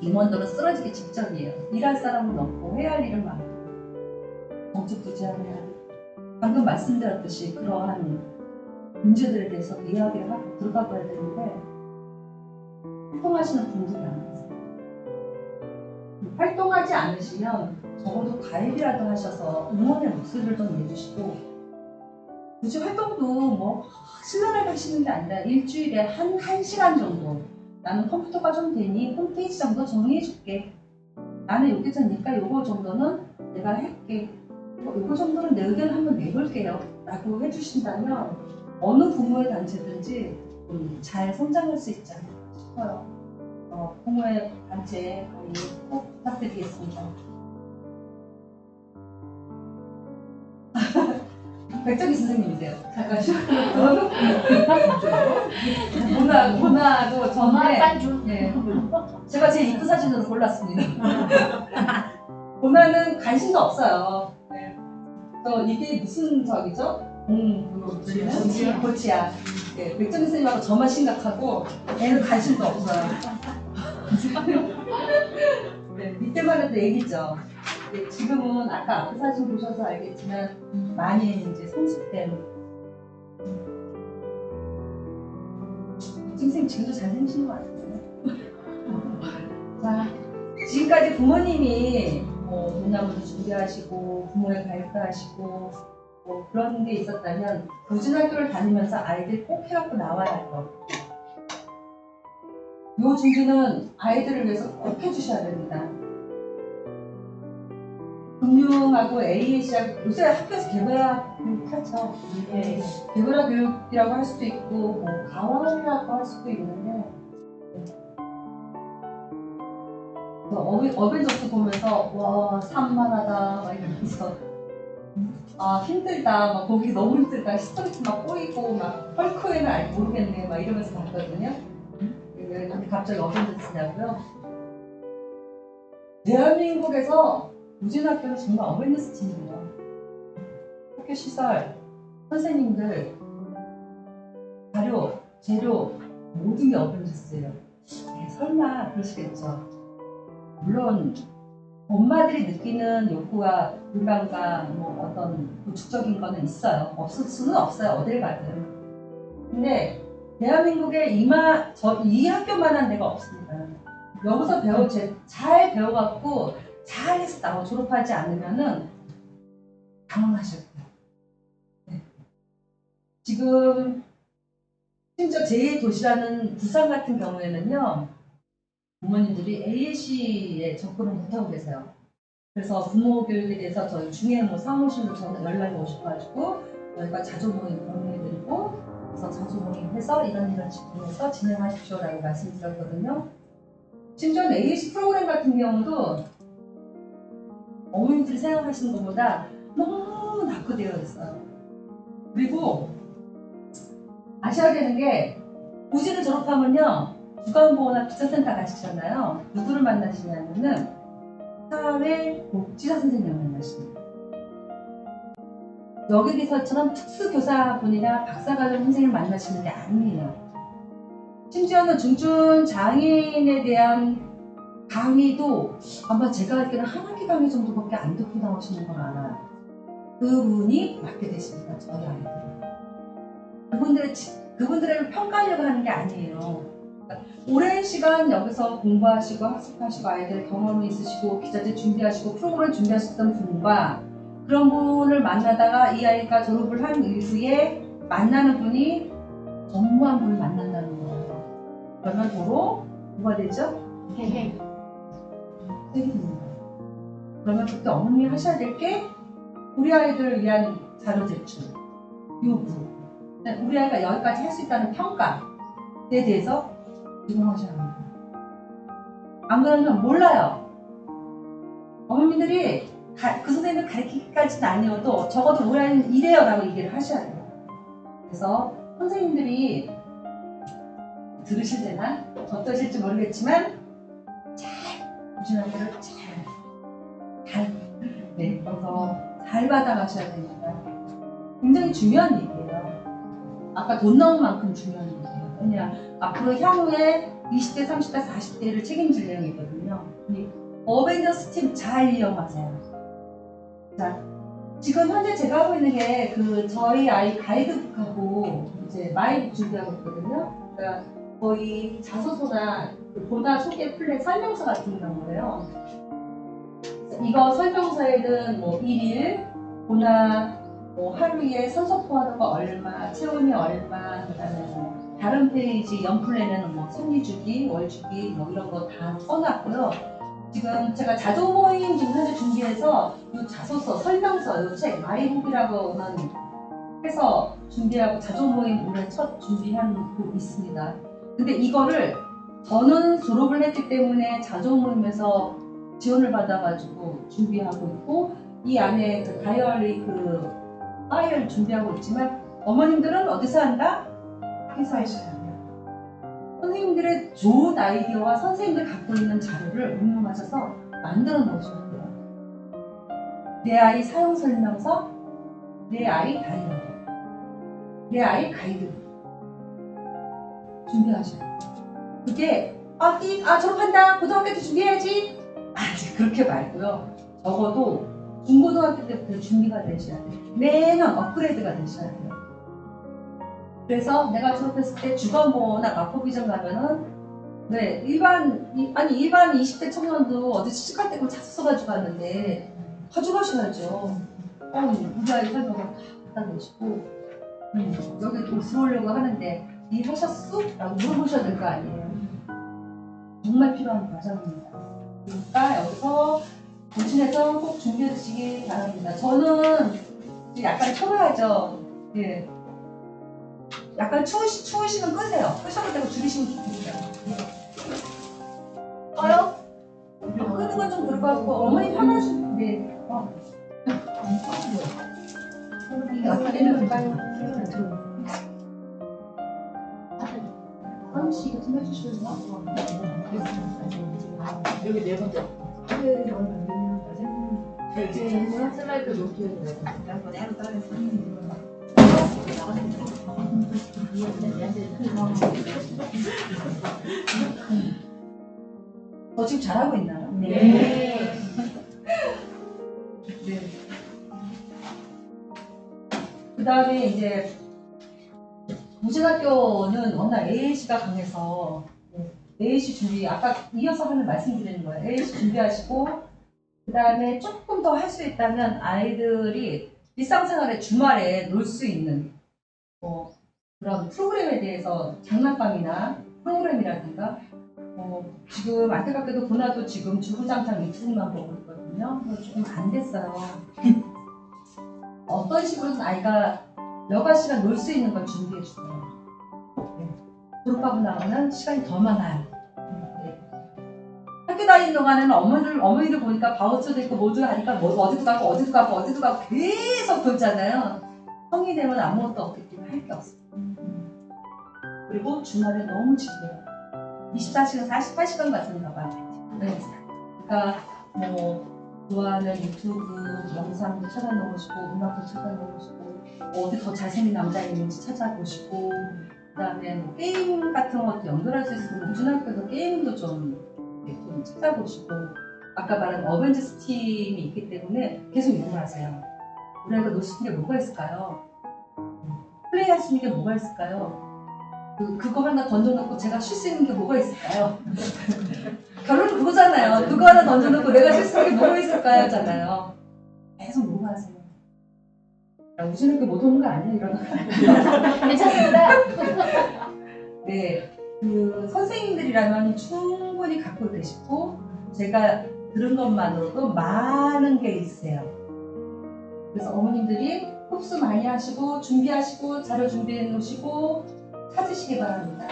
임원들은 쓰러지기 직전이에요. 일할 사람은 없고 해야 할 일은 많고 정책도 제안해야 되고 방금 말씀드렸듯이 그러한 문제들에 대해서 이야기를 하고 들어가 봐야 되는데 활동하시는 분들이 안 계세요. 활동하지 않으시면 적어도 가입이라도 하셔서 응원의 목소리를 좀 내주시고 굳이 활동도 신나게 하시는 게 아니라 일주일에 한 시간 정도 나는 컴퓨터가 좀 되니 홈페이지 정도 정리해줄게. 나는 여기 되니까 요거 정도는 내가 할게. 요거 정도는 내 의견을 한번 내볼게요. 라고 해주신다면 어느 부모의 단체든지 잘 성장할 수 있지 않을까 싶어요. 부모의 단체에 꼭 부탁드리겠습니다. 백정희 선생님이세요. 잠깐 고나도 전에 네. 제가 제 입구 사진으로 골랐습니다. 고나는 관심도 없어요. 네. 또 이게 무슨 적이죠? 고치야. 네, 백정희 선생님하고 저만 심각하고 애는 관심도 없어요. 네, 이때만 해도 애기죠. 네, 지금은 아까 앞에 사진 보셔서 알겠지만 많이 이제 성숙된. 선생님 지금도 잘생기신 것 같아요. 자, 지금까지 부모님이 동남아도 준비하시고 부모에 가입하시고 뭐 그런 게 있었다면 보준학교를 다니면서 아이들 꼭 해갖고 나와야 할 거. 요 준비는 아이들을 위해서 꼭 해주셔야 됩니다. 금융하고 AAC하고 요새 학교에서 개별화 교육 하죠. 네. 개별화 교육이라고 할 수도 있고 뭐 가왕이라고 할 수도 있는데 어벤져스 보면서 와 산만하다 막 이러면서 아 힘들다 막 보기 너무 힘들다 스토리트 막 꼬이고 막 헐크에는 알 모르겠네 막 이러면서 봤거든요. 왜 갑자기 어벤져스냐고요? 대한민국에서 우진학교는 정말 어벤져스 팀이에요. 학교 시설, 선생님들, 자료, 재료 모든 게 어벤져스예요. 네, 설마 그러시겠죠. 물론 엄마들이 느끼는 욕구와 불만과 뭐 어떤 도축적인 거는 있어요. 없을 수는 없어요. 어딜 가든. 근데 대한민국에 이 학교만한 데가 없습니다. 여기서 잘 배워갖고 잘해서 졸업하지 않으면은 당황하실 거예요. 네. 지금 심지어 제2도시라는 부산 같은 경우에는요. 부모님들이 AAC에 접근을 못하고 계세요. 그래서 부모 교육에 대해서 저희 중에 사무실로 연락이 오셔가지고 저희가 자조 모임 공유해드리고 그래서 자조 모임 해서 이런 식으로 해서 진행하십시오라고 말씀드렸거든요. 심지어 AAC 프로그램 같은 경우도 어머님들이 생각하시는 것보다 너무 낙후되어 있어요. 그리고 아셔야 되는 게 우진을 졸업하면요. 주간보호나 비서센터 가시잖아요. 누구를 만나시냐면은 사회복지사 선생님을 만나십니다. 여기서처럼 특수교사분이나 박사과정 선생님을 만나시는 게 아니에요. 심지어는 중증장애인에 대한 강의도 아마 제가 알기로는 한 학기 강의 정도밖에 안 듣고 나오시는 걸 알아요. 그분이 맡게 되십니다. 저희 아이들. 그분들을 평가하려고 하는 게 아니에요. 그러니까 오랜 시간 여기서 공부하시고 학습하시고 아이들 경험이 있으시고 기자재 준비하시고 프로그램 준비하셨던 분과 그런 분을 만나다가 이 아이가 졸업을 한 이후에 만나는 분이 전무한 분을 만난다는 거예요. 그러면 도로 뭐가 되죠? 책임입니다. 그러면 그때 어머님이 하셔야 될 게 우리 아이들을 위한 자료 제출, 요구, 우리 아이가 여기까지 할 수 있다는 평가에 대해서 제공하셔야 합니다. 안 그러면 몰라요. 어머님들이 그 선생님을 가르치기까지는 아니어도 적어도 우리 아이는 이래요 라고 얘기를 하셔야 돼요. 그래서 선생님들이 들으실 때나 어떠실지 모르겠지만 우진학교를 잘 받아가셔야 됩니다. 굉장히 중요한 얘기예요. 아까 돈 나온 만큼 중요한 얘기예요. 왜냐 앞으로 향후에 20대, 30대, 40대를 책임질 내용이거든요. 어벤져스 팀 잘 이용하세요. 자, 지금 현재 제가 하고 있는 게 저희 아이 가이드북하고 이제 마이북 준비하고 있거든요. 그러니까 거의 자소서나 보다 소개 플랫 설명서 같은 경우예요. 이거 설명서에는 뭐 1일, 보나 뭐 하루에 선서포하는 거 얼마, 체온이 얼마, 그다음에 뭐 다른 페이지 연플랜에는 뭐 생리주기, 월주기 뭐 이런 거 다 써놨고요. 지금 제가 자조 모임 지금 현재 준비해서 이 자소서, 설명서, 이 책 마이북이라고는 해서 준비하고 자조 모임 올해 첫 준비한 거 있습니다. 근데 이거를 저는 졸업을 했기 때문에 자조 모임에서 지원을 받아가지고 준비하고 있고 이 안에 그 다이어리 파이어를 준비하고 있지만 어머님들은 어디서 한다? 회사에서 한다. 선생님들의 좋은 아이디어와 선생님들 갖고 있는 자료를 응용하셔서 만들어 놓으셔야 돼요. 내 아이 사용 설명서, 내 아이 다이어리, 내 아이 가이드 준비하셔야 돼요. 그게 졸업한다, 고등학교 때 준비해야지, 이제 그렇게 말고요. 적어도 중고등학교 때부터 준비가 되셔야 돼요. 매년 업그레이드가 되셔야 돼요. 그래서 내가 졸업했을 때 주간보호나 마포비전 가면은 일반 20대 청년도 어디 취직할 때 그걸 찾아서 가져갔는데 가져가셔야죠. 우리 아이 설명을 다 갖다 내시고 여기 또 들어오려고 하는데 일 하셨어? 라고 물어보셔야 될 거 아니에요. 정말 필요한 과정입니다. 그러니까 여기서 조심해서 꼭 준비해 주시기 바랍니다. 저는 약간 초라하죠. 예. 약간 추우시면 끄세요. 끄셔도 되고 줄이시면 좋겠어요. 꺼요? 끄는 건 좀 그럴 것 같고 어머니 편하신데 아까는 하은 씨 이거 좀 해주실래요? 여기 네 번째. 슬라이드 놓기에 한번 따로 따라서. 저 지금 잘하고 있나요? 네. 네. 그 다음에 이제 무진학교는 워낙 AAC가 강해서 AAC 준비, 아까 이어서 하는 말씀드리는 거예요. AAC 준비하시고 그 다음에 조금 더 할 수 있다면 아이들이 일상생활에 주말에 놀 수 있는 그런 프로그램에 대해서 장난감이나 프로그램이라든가 지금 안타깝게도 보나도 지금 주구장창 유튜브만 보고 있거든요. 조금 안 됐어요. 어떤 식으로든 아이가 여가 시간 놀 수 있는 걸 준비해 주세요. 졸업하고 나오면 시간이 더 많아요. 학교 다니는 동안에는 어머니들 보니까 바우처도 있고 모두 하니까 어디도 가고 계속 돌잖아요. 성인이 되면 아무것도 없기 때문에 할 게 없어요. 그리고 주말에 너무 지루해요. 24시간, 48시간 같은가 봐요. 네. 그러니까 좋아하는 유튜브 영상도 찾아놓으시고 음악도 찾아놓으시고 어디 더 잘생긴 남자 있는지 찾아보시고 그 다음에 게임 같은 것도 연결할 수 있으면 무진학교에서 게임도 좀 찾아보시고 아까 말한 어벤져스 팀이 있기 때문에 계속 이용하세요. 우리 아이가 놀 수 있는 게 뭐가 있을까요? 플레이할 수 있는 게 뭐가 있을까요? 그거 하나 던져놓고 제가 쉴 수 있는 게 뭐가 있을까요? 결론은 그거잖아요. 그거 하나 던져놓고 내가 쉴 수 있는 게 뭐가 있을까요? 잖아요. 계속 뭐가 하세요? 우진학교 못 오는 거 아니야? 이러다가 괜찮습니다. 네, 선생님들이라면 충분히 갖고 계시고 제가 들은 것만으로도 많은 게 있어요. 그래서 어머님들이 흡수 많이 하시고 준비하시고 자료 준비해 놓으시고 찾으시기 바랍니다.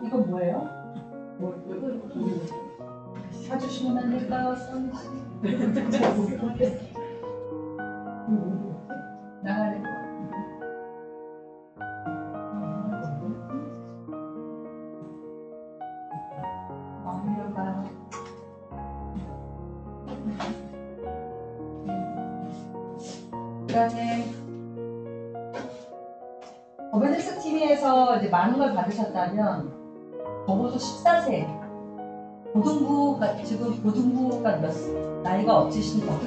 이건 뭐예요? 사주시면 안 될까요? 나가야 될 것 같은데. 이럴까요? 그 다음에 어벤져스 TV에서 이제 많은 걸 받으셨다면 적어도 14세 고등부가 나이가 어떻게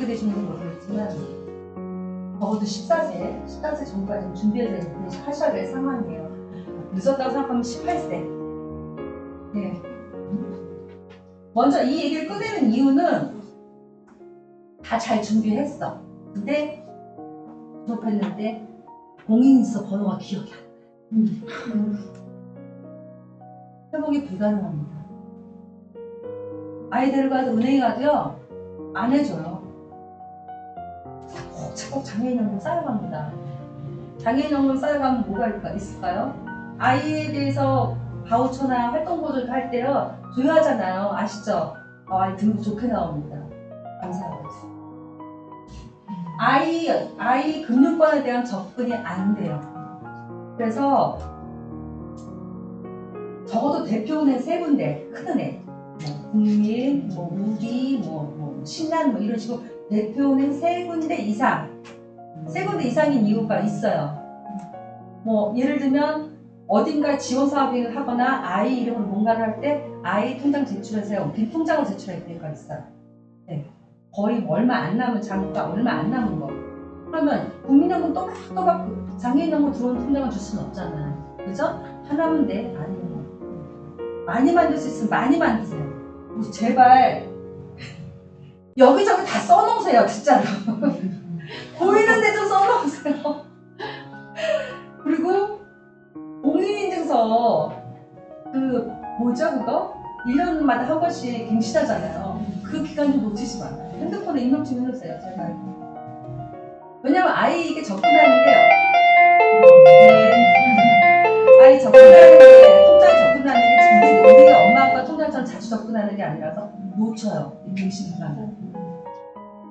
되시는지 모르겠지만 적어도 14세 전까지 준비하셔야 될 상황이에요. 늦었다고 생각하면 18세. 네. 먼저 이 얘기를 꺼내는 이유는 다 잘 준비했어. 근데 졸업했는데 공인인증서 번호가 기억이 안 나요. 회복이 불가능합니다. 아이 데려가서 은행에 가도요 안 해줘요. 차곡차곡 장애인연금 쌓여갑니다. 장애인연금 쌓여가면 뭐가 있을까요? 아이에 대해서 바우처나 활동보조를 할 때요 조회하잖아요. 아시죠? 아이 등급 좋게 나옵니다. 감사하고. 아이 금융권에 대한 접근이 안 돼요. 그래서 적어도 대표은행 3군데, 큰 은행, 뭐 국민, 뭐 우리, 뭐 신한 뭐 이런 식으로 대표은행 3군데 이상, 3군데 이상인 이유가 있어요. 뭐 예를 들면 어딘가 지원 사업을 하거나 아이 이름으로 뭔가를 할 때 아이 통장 제출해서 빈 통장을 제출할 때가 있어요. 네. 거의 뭐 얼마 안 남은 장부가 얼마 안 남은 거. 그러면 국민연금 또박또박 장애인연금 들어온 통장을 줄 수는 없잖아요. 그죠? 하나면 돼. 아니면 많이 만들 수 있으면 많이 만드세요. 제발 여기저기 다 써놓으세요. 진짜로. 보이는 데 좀 써놓으세요. 그리고 공인인증서 뭐죠 그거? 1년마다 한 번씩 갱신하잖아요. 그 기간 좀 놓치지 마요. 핸드폰에 입력 좀 해놓으세요. 제발. 왜냐면 아이 이게 접근하는 게 아이 접근하는 게 통장에 접근하는 게 우리가 엄마 아빠 통장처럼 자주 접근하는 게 아니라서 놓쳐요. 이 갱신 기간을.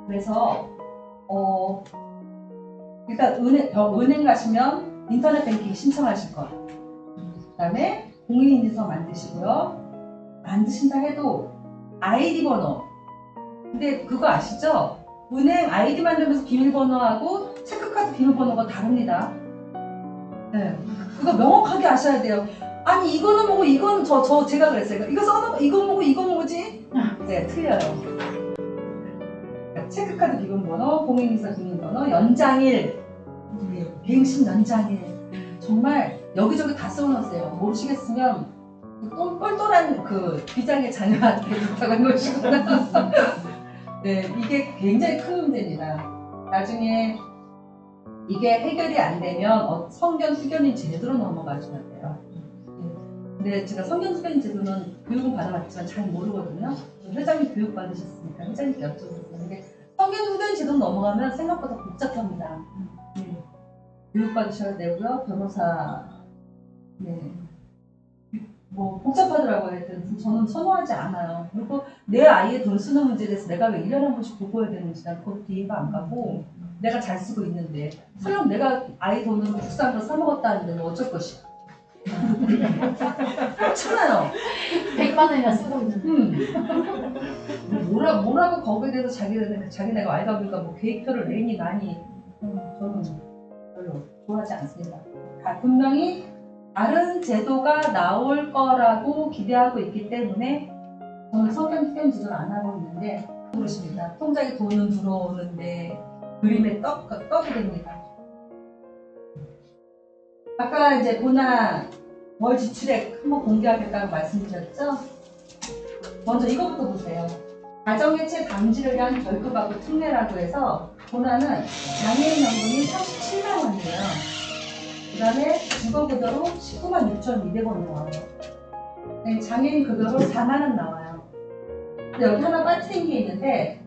그래서 일단 은행 가시면 인터넷 뱅킹 신청하실 거. 그다음에 공인인증서 만드시고요. 만드신다 해도 아이디 번호. 근데 그거 아시죠? 은행 아이디 만들면서 비밀번호하고 체크카드 비밀번호가 다릅니다. 네, 그거 명확하게 아셔야 돼요. 아니 이거는 뭐고 이건 제가 그랬어요. 이거 써놓고 이건 뭐고 이건 뭐지? 네, 틀려요. 체크카드 비밀번호, 공인인증서 비밀번호, 연장일, 갱신 연장일. 정말 여기저기 다 써놓으세요. 모르시겠으면 똘똘한 그 비장의 자녀한테 부탁을 놓으시거나. 네, 이게 굉장히 큰 문제입니다. 나중에 이게 해결이 안 되면 성견 후견인 제도로 넘어가시면 돼요. 근데 제가 성견 후견인 제도는 교육은 받아봤지만 잘 모르거든요. 회장님 교육 받으셨으니까 회장님께 여쭤보세요. 근데 성견 후견인 제도 넘어가면 생각보다 복잡합니다. 교육 받으셔야 되고요. 변호사, 네. 뭐 복잡하더라고요. 하여튼 저는 선호하지 않아요. 그리고 내 아이의 돈 쓰는 문제에 대해서 내가 왜 1년에 한 번씩 보고해야 되는지 난 그것도 이해가 안 가고 내가 잘 쓰고 있는데 설령 내가 아이 돈으로 국산 거 사 먹었다는데 뭐 어쩔 것이야. 그렇잖아요. 100만 원이나 쓰고 있는데. 뭐라고 거기에 대해서 자기네가 알다 보니까 뭐 계획표를 내니 나니 저는 별로 좋아하지 않습니다. 분명히 다른 제도가 나올 거라고 기대하고 있기 때문에 저는 성견 후견 제도를 안 하고 있는데 그렇습니다. 통장에 돈은 들어오는데 그림에 떡이 됩니다. 아까 이제 본안 월 지출액 한번 공개하겠다고 말씀드렸죠? 먼저 이것부터 보세요. 가정해체 방지를 위한 벌금하고 특례라고 해서 본안은 장애인 연금이 37만 원이에요. 그 다음에 주거급여로 19만 6,200원 나와요. 장애인 급여로 4만 원 나와요. 근데 여기 하나 빠뜨린 게 있는데,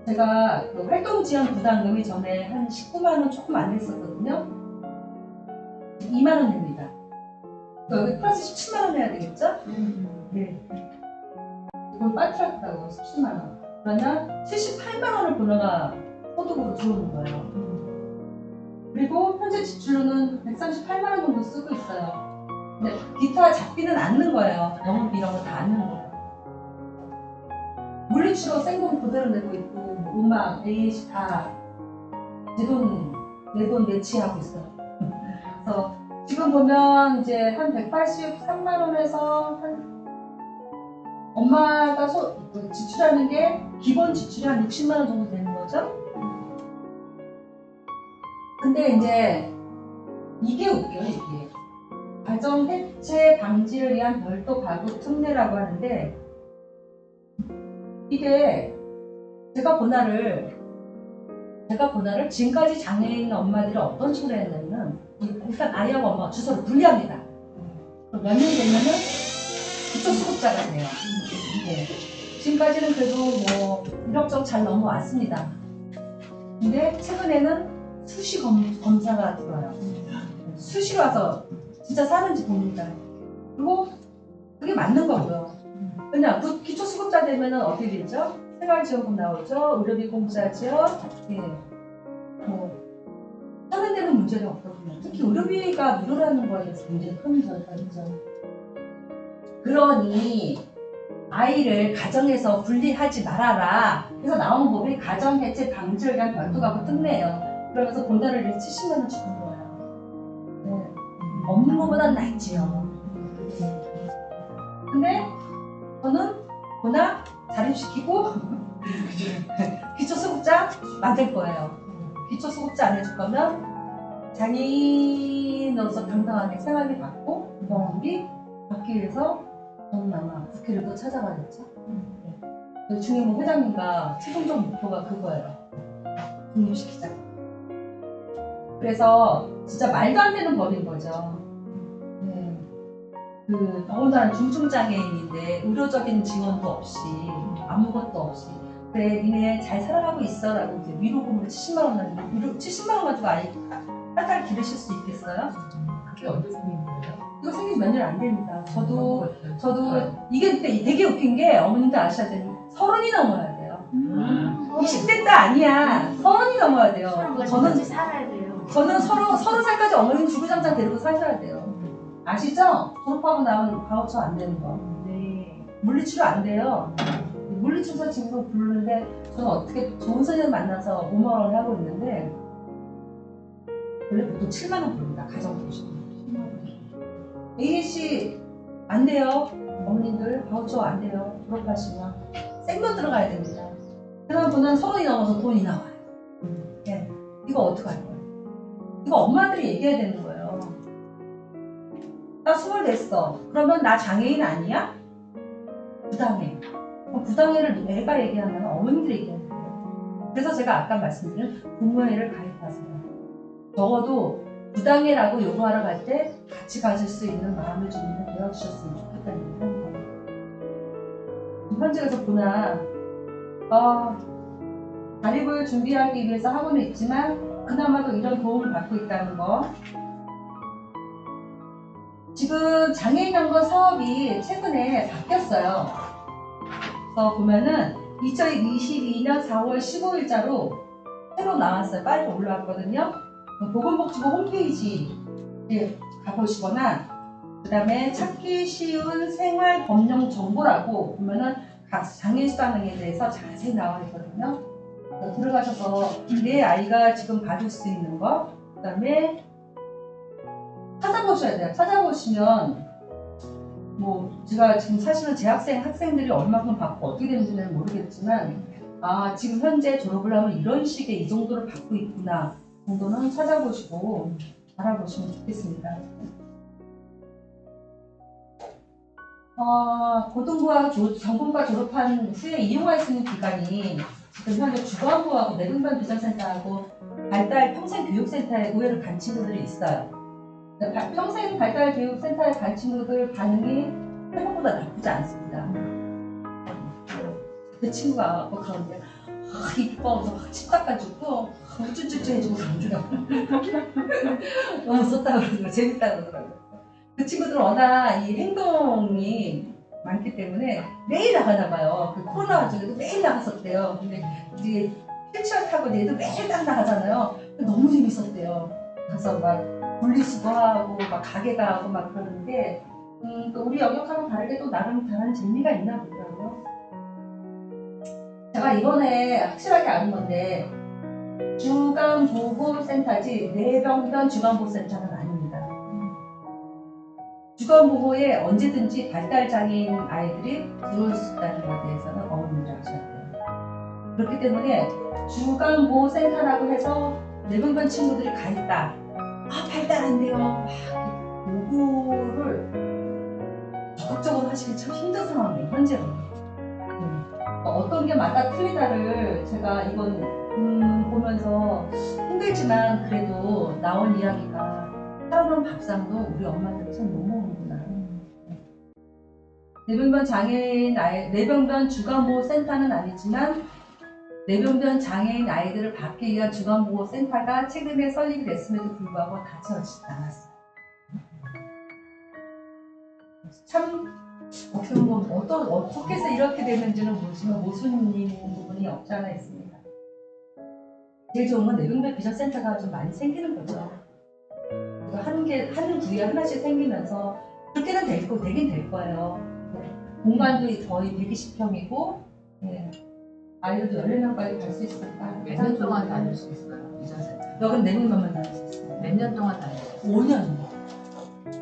제가 그 활동 지원 부담금이 전에 한 19만 원 조금 안 됐었거든요. 2만 원 됩니다. 여기 플러스 17만 원 해야 되겠죠? 네. 이걸 빠뜨렸다고 17만 원. 그러면 78만 원을 본화가 소득으로 들어오는 거예요. 그리고 현재 지출로는 138만 원 정도 쓰고 있어요. 근데 기타 잡비는 않는 거예요. 영업비 이런 거 다 않는 거예요. 물리치료 생돈 그대로 내고 있고 뭐 음악, AAC 다 내 돈 내치하고 있어요. 그래서 지금 보면 이제 한 183만 원에서 한 엄마가 지출하는 게 기본 지출이 한 60만 원 정도 되는 거죠. 근데 이제 이게 웃겨요. 이게 가정 해체 방지를 위한 별도 가구 특례라고 하는데 이게 제가 본화를 지금까지 장애인 엄마들이 어떤 식으로 했냐면 일단 아이하고 엄마가 주소를 분리합니다. 몇 년 되면은 기초수급자가 돼요. 네. 지금까지는 그래도 뭐 1억 정 잘 넘어왔습니다. 근데 최근에는 수시 검사가 들어와요. 수시로 와서 진짜 사는지 봅니다. 그리고 그게 맞는 거고요. 그냥 기초수급자 되면은 어떻게 되죠? 생활지원금 나오죠. 의료비 공짜죠. 예. 뭐 하는 데는 문제가 없거든요. 특히 의료비가 무료라는 거에 대해서 굉장히 큰 전파이죠. 그러니 아이를 가정에서 분리하지 말아라. 그래서 나온 법이 가정해체 방지를 위한 별도가구 특례예요. 그러면서 본다를 위해 70만 원 주는 거예요. 네. 없는 것보단 낫지요. 근데 저는 보나 자립시키고 기초수급자 만들 거예요. 기초수급자 안 해줄 거면 장애인으로서 당당하게 생활비 받고 병원비 받기 위해서 저는 아마 국회를 또 찾아가겠죠. 네. 중의원 회장님과 최종적 목표가 그거예요. 분류시키자. 그래서 진짜 말도 안 되는 법인 거죠. 네. 더군다나 중증장애인인데 의료적인 지원도 없이 아무것도 없이 그래 니네 잘 살아가고 있어 라고 이제 위로금으로 70만 원 나는데 70만 원 가지고 아이 한 달 기르실 수 있겠어요? 그게 언제 생긴 거예요? 이거 생긴 몇 년 안 됩니다. 저도 이게 되게 웃긴 게 어머님도 아셔야 되는 30이 넘어야 돼요. 20대 때 아니야. 30이 넘어야 돼요. 저는 살아야 돼요. 30살까지 어머님 주구장창 데리고 사셔야 돼요. 아시죠? 졸업하고 나면 바우처 안 되는 거. 네. 물리치료 안 돼요. 물리치료사 지금 부르는데 저는 어떻게 좋은 선생님 만나서 5만 원을 하고 있는데 원래 보통 7만 원 부릅니다. 가정교실. A씨 안 돼요. 어머님들 바우처 안 돼요. 졸업하시면 생돈 들어가야 됩니다. 그러면 보면 30이 넘어서 돈이 나와요. 네. 이거 어떡할 거예요? 이거 엄마들이 얘기해야 되는 거예요. 나 24살. 그러면 나 장애인 아니야? 부당해. 그럼 부당해를 내가 얘기하면 어머님들이 얘기해야 돼요. 그래서 제가 아까 말씀드린 공무원회를 가입하세요. 적어도 부당해라고 요구하러 갈 때 같이 가실 수 있는 마음의 준비를 되어주셨으면 좋겠다는 생각입니다. 현직에서 보나 자립을 준비하기 위해서 하고는 있지만 그나마도 이런 도움을 받고 있다는 거. 지금 장애인연금 사업이 최근에 바뀌었어요. 그래서 보면은 2022년 4월 15일자로 새로 나왔어요. 빨리 올라왔거든요. 보건복지부 홈페이지에 가보시거나 그 다음에 찾기 쉬운 생활법령 정보라고 보면은 각 장애수당에 대해서 자세히 나와 있거든요. 들어가셔서 내 아이가 지금 받을 수 있는 거, 그 다음에 찾아보셔야 돼요. 찾아보시면 뭐 제가 지금 사실은 재학생 학생들이 얼마큼 받고 어떻게 되는지는 모르겠지만 지금 현재 졸업을 하면 이런 식의 이 정도를 받고 있구나 정도는 찾아보시고 알아보시면 좋겠습니다. 고등부와 전공과 졸업한 후에 이용할 수 있는 기관이 지금 현재 주거안보하고 내분반 비전센터하고 발달 평생교육센터에 의외로 간 친구들이 있어요. 평생 발달 교육센터에 간 친구들 반응이 생각보다 나쁘지 않습니다. 그 친구가 그러는데 이뻐서 침 닦아주고 우쭈쭈쭈 해주고 너무 썼다 그러더라고요. 재밌다 그러더라고요. 그 친구들은 워낙 이 행동이 많기 때문에 매일 나가나 봐요. 그 코로나 와중에도 매일 나갔었대요. 근데 이제 휠체어 타고 얘도 매일 딱 나가잖아요. 너무 재밌었대요. 가서 막 분리수거 하고 막 가게 가고 막 그러는데 또 우리 영역하고 다르게 또 나름 다른 재미가 있나 보더라고요. 제가 이번에 확실하게 아는 건데 주간보호센터지 뇌병변 주간보호센터는 아닙니다. 주간보호에 언제든지 발달장애인 아이들이 들어올 수 있다는 것에 대해서는 어머님들 아셔야 돼요. 그렇기 때문에 주간보호센터라고 해서 뇌병변 친구들이 가 있다. 발달 안 돼요. 막 요구를 적극적으로 하시기 참 힘든 상황이에요. 현재는. 어떤 게 맞다 틀리다를 제가 이건 보면서 힘들지만 그래도 나온 이야기가 살아난 밥상도 우리 엄마들 참 못 먹는구나. 뇌병변 장애인 뇌병변 주간보호센터는 아니지만 뇌병변 장애인 아이들을 받기 위한 주간보호센터가 최근에 설립이 됐음에도 불구하고 다 채워지지 않았어요. 참 어떻게 보면 어떻게 해서 이렇게 됐는지는 모르지만 모순인 부분이 없지 않아 있습니다. 제일 좋은 건 내분별 비전센터가 좀 많이 생기는 거죠. 하는 부위에 하나씩 생기면서 그렇게는 되긴 될 거예요. 네. 공간도 거의 120평이고 아이들도 14명까지 갈 수 있으니까 몇 년 동안 다닐 수 있어요? 비전센터. 여긴 4명만 다닐 수 있어요. 몇 년 동안 다닐 수 있어요? 5년.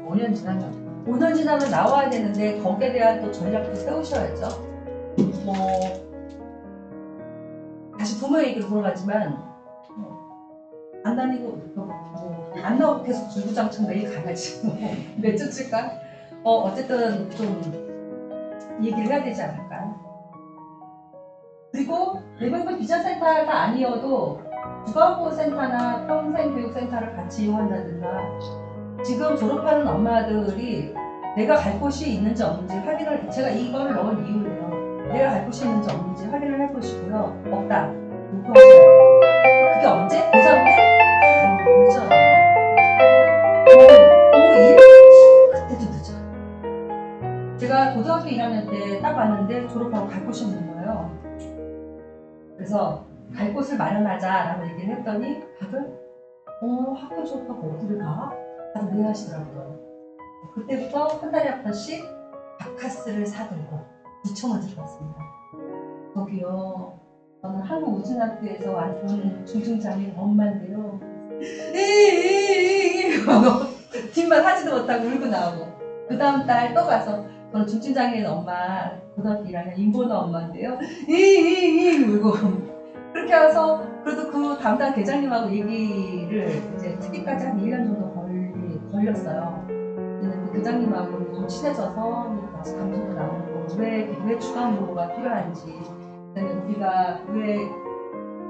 5년 지나면 5년 지나면 나와야 되는데 거기에 대한 또 전략도 세우셔야죠. 뭐 다시 부모 얘기로 돌아가지만 안 다니고 안 나오고 계속 주구장창 매일 가야지 몇 주 칠까? 어쨌든 좀 얘기를 해야 되지 않을까요? 그리고 내분별 비전센터가 아니어도 주간보호센터나 평생교육센터를 같이 이용한다든가 지금 졸업하는 엄마들이 내가 갈 곳이 있는지 없는지 확인을 제가 이걸 넣은 이유예요. 내가 갈 곳이 있는지 없는지 확인을 해보시고요. 없다. 요구하셔야 돼요. 그게 언제? 고3 때? 늦어. 고1? 그때도 늦어. 제가 고등학교 1학년 때 딱 왔는데 졸업하고 갈 곳이 없는 거예요. 그래서 갈 곳을 마련하자라고 얘기를 했더니 다들 학교 졸업하고 어디를 가? 다들 왜 하시더라고요. 그때부터 한 달에 한 번씩 바카스를 사들고 구청을 들어갔습니다. 저기요, 저는 한국우진학교에서 완전 중증장애인 엄마인데요. 뒷말 하지도 못하고 울고 나오고 그 다음 달 또 가서 저는 중증장애인 엄마 고등학교 1학년 인보너 엄마인데요. 울고 그렇게 해서 그래도 그 담당 대장님하고 얘기를 이제 특기까지 한 1년 정도 걸렸어요. 그 대장님하고 좀 친해져서 다시 방송도 나오고 왜 주간보호가 필요한지 그다음에 우리가 왜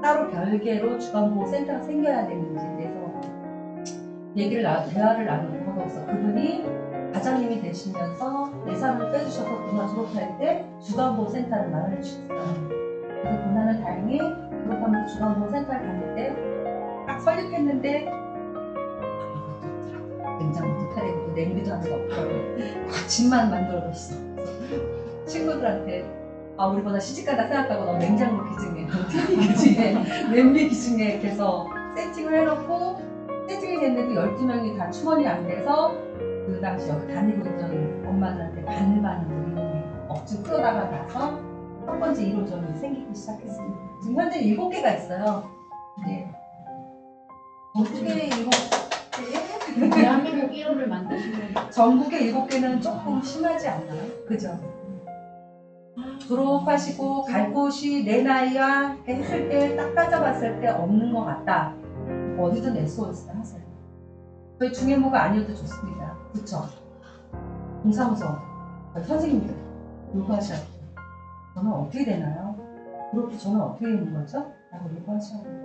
따로 별개로 주간보호센터가 생겨야 되는지에 대해서 대화를 나누고 하고서 그분이 과장님이 되시면서 예산을 빼주셔서 고등학교 졸업할 때 주간보호센터를 마련해 주셨어요. 그래서 고난을 다행히 졸업하면서 주간보호센터를 갔을 때 딱 설립했는데 냉장고도 타리고 냄비도 하나가 없더라고요. 집만 만들어뒀어. 친구들한테 우리보다 시집가다 생각하고 너 냉장고 기증해, TV 기증해, 냄비 기증해 이렇게 해서 세팅을 해놓고 세팅이 됐는데 12명이 다 충원이 안 돼서 그 당시 여기 다니고 있던 엄마들한테 바늘바늘 억지 풀어다가 나서 첫 번째 1호점이 생기기 시작했습니다. 지금 현재 7개가 있어요. 네. 어떻게 7개? 대한민국 1호를 만드시는 전국에 7개는 조금 심하지 않나요? 그죠? 졸업하시고 갈 곳이 내 나이와 했을 때 딱 따져봤을 때 없는 것 같다. 어디든 SOS 하세요. 저희 중해모가 아니어도 좋습니다. 그쵸? 동사무소 선생님들 요구하셔야 돼요. 저는 어떻게 되나요? 그렇게 저는 어떻게 되는 거죠? 라고 요구하셔야 돼요.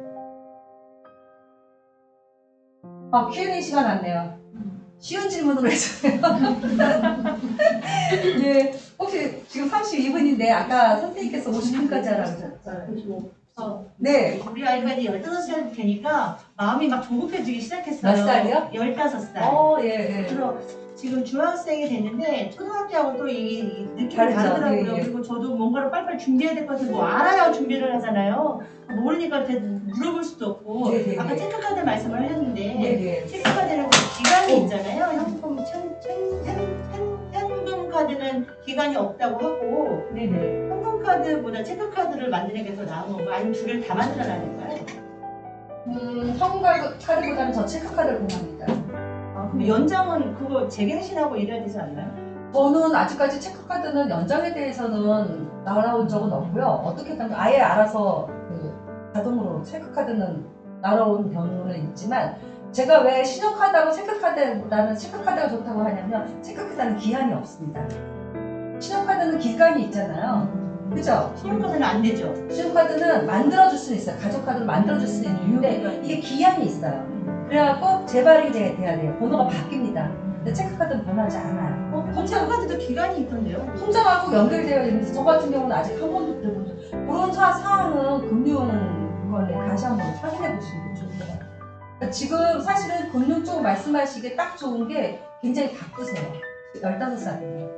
Q&A 시간 왔네요. 쉬운 질문으로 해주세요. 네, 혹시 지금 32분인데 아까 선생님께서 50분까지 하라고 하셨잖아요. 네. 우리 아이가 이제 15살 되니까 마음이 막 조급해지기 시작했어요. 몇 살이요? 15살. 예. 그래서 지금 중학생이 됐는데 초등학교하고 또 이 느낌이 다르죠. 다르더라고요. 예. 그리고 저도 뭔가를 빨리빨리 준비해야 될 것 같아서 뭐 알아야 준비를 하잖아요. 모르니까 물어볼 수도 없고. 네. 아까 체크카드 말씀을 하셨는데 네. 체크카드는 기간이 있잖아요. 현금 카드는 기간이 없다고 하고 네네. 현금카드보다 체크카드를 만드는 게 더 나은 건가요? 아니면 두 개를 다 만들어놔야 될까요? 현금 카드보다는 저 체크카드를 권합니다. 그럼 연장은 그거 재갱신하고 이래야 되지 않나요? 저는 아직까지 체크카드는 연장에 대해서는 날아온 적은 없고요. 어떻게든 아예 알아서 자동으로 체크카드는 날아온 경우는 있지만 제가 왜 신용카드하고 체크카드보다는 체크카드가 좋다고 하냐면 체크카드는 기한이 없습니다. 신용카드는 기간이 있잖아요. 그죠? 신용카드는 안 되죠. 신용카드는 만들어줄 수 있어요. 가족카드를 만들어줄 수 있는데 이게 기한이 있어요. 그래갖고 재발이 돼야 돼요. 번호가 바뀝니다. 근데 체크카드는 변하지 않아요. 체크카드도 기간이 있던데요? 통장하고 연결되어 있는데 저 같은 경우는 아직 한 번도 들어본 적 없어요. 그런 사항은 금융권에 다시 한번 확인해 보시는 게 좋을 것 같아요. 그러니까 지금 사실은 금융 쪽 말씀하시기에 딱 좋은 게 굉장히 바쁘세요. 15살이에요.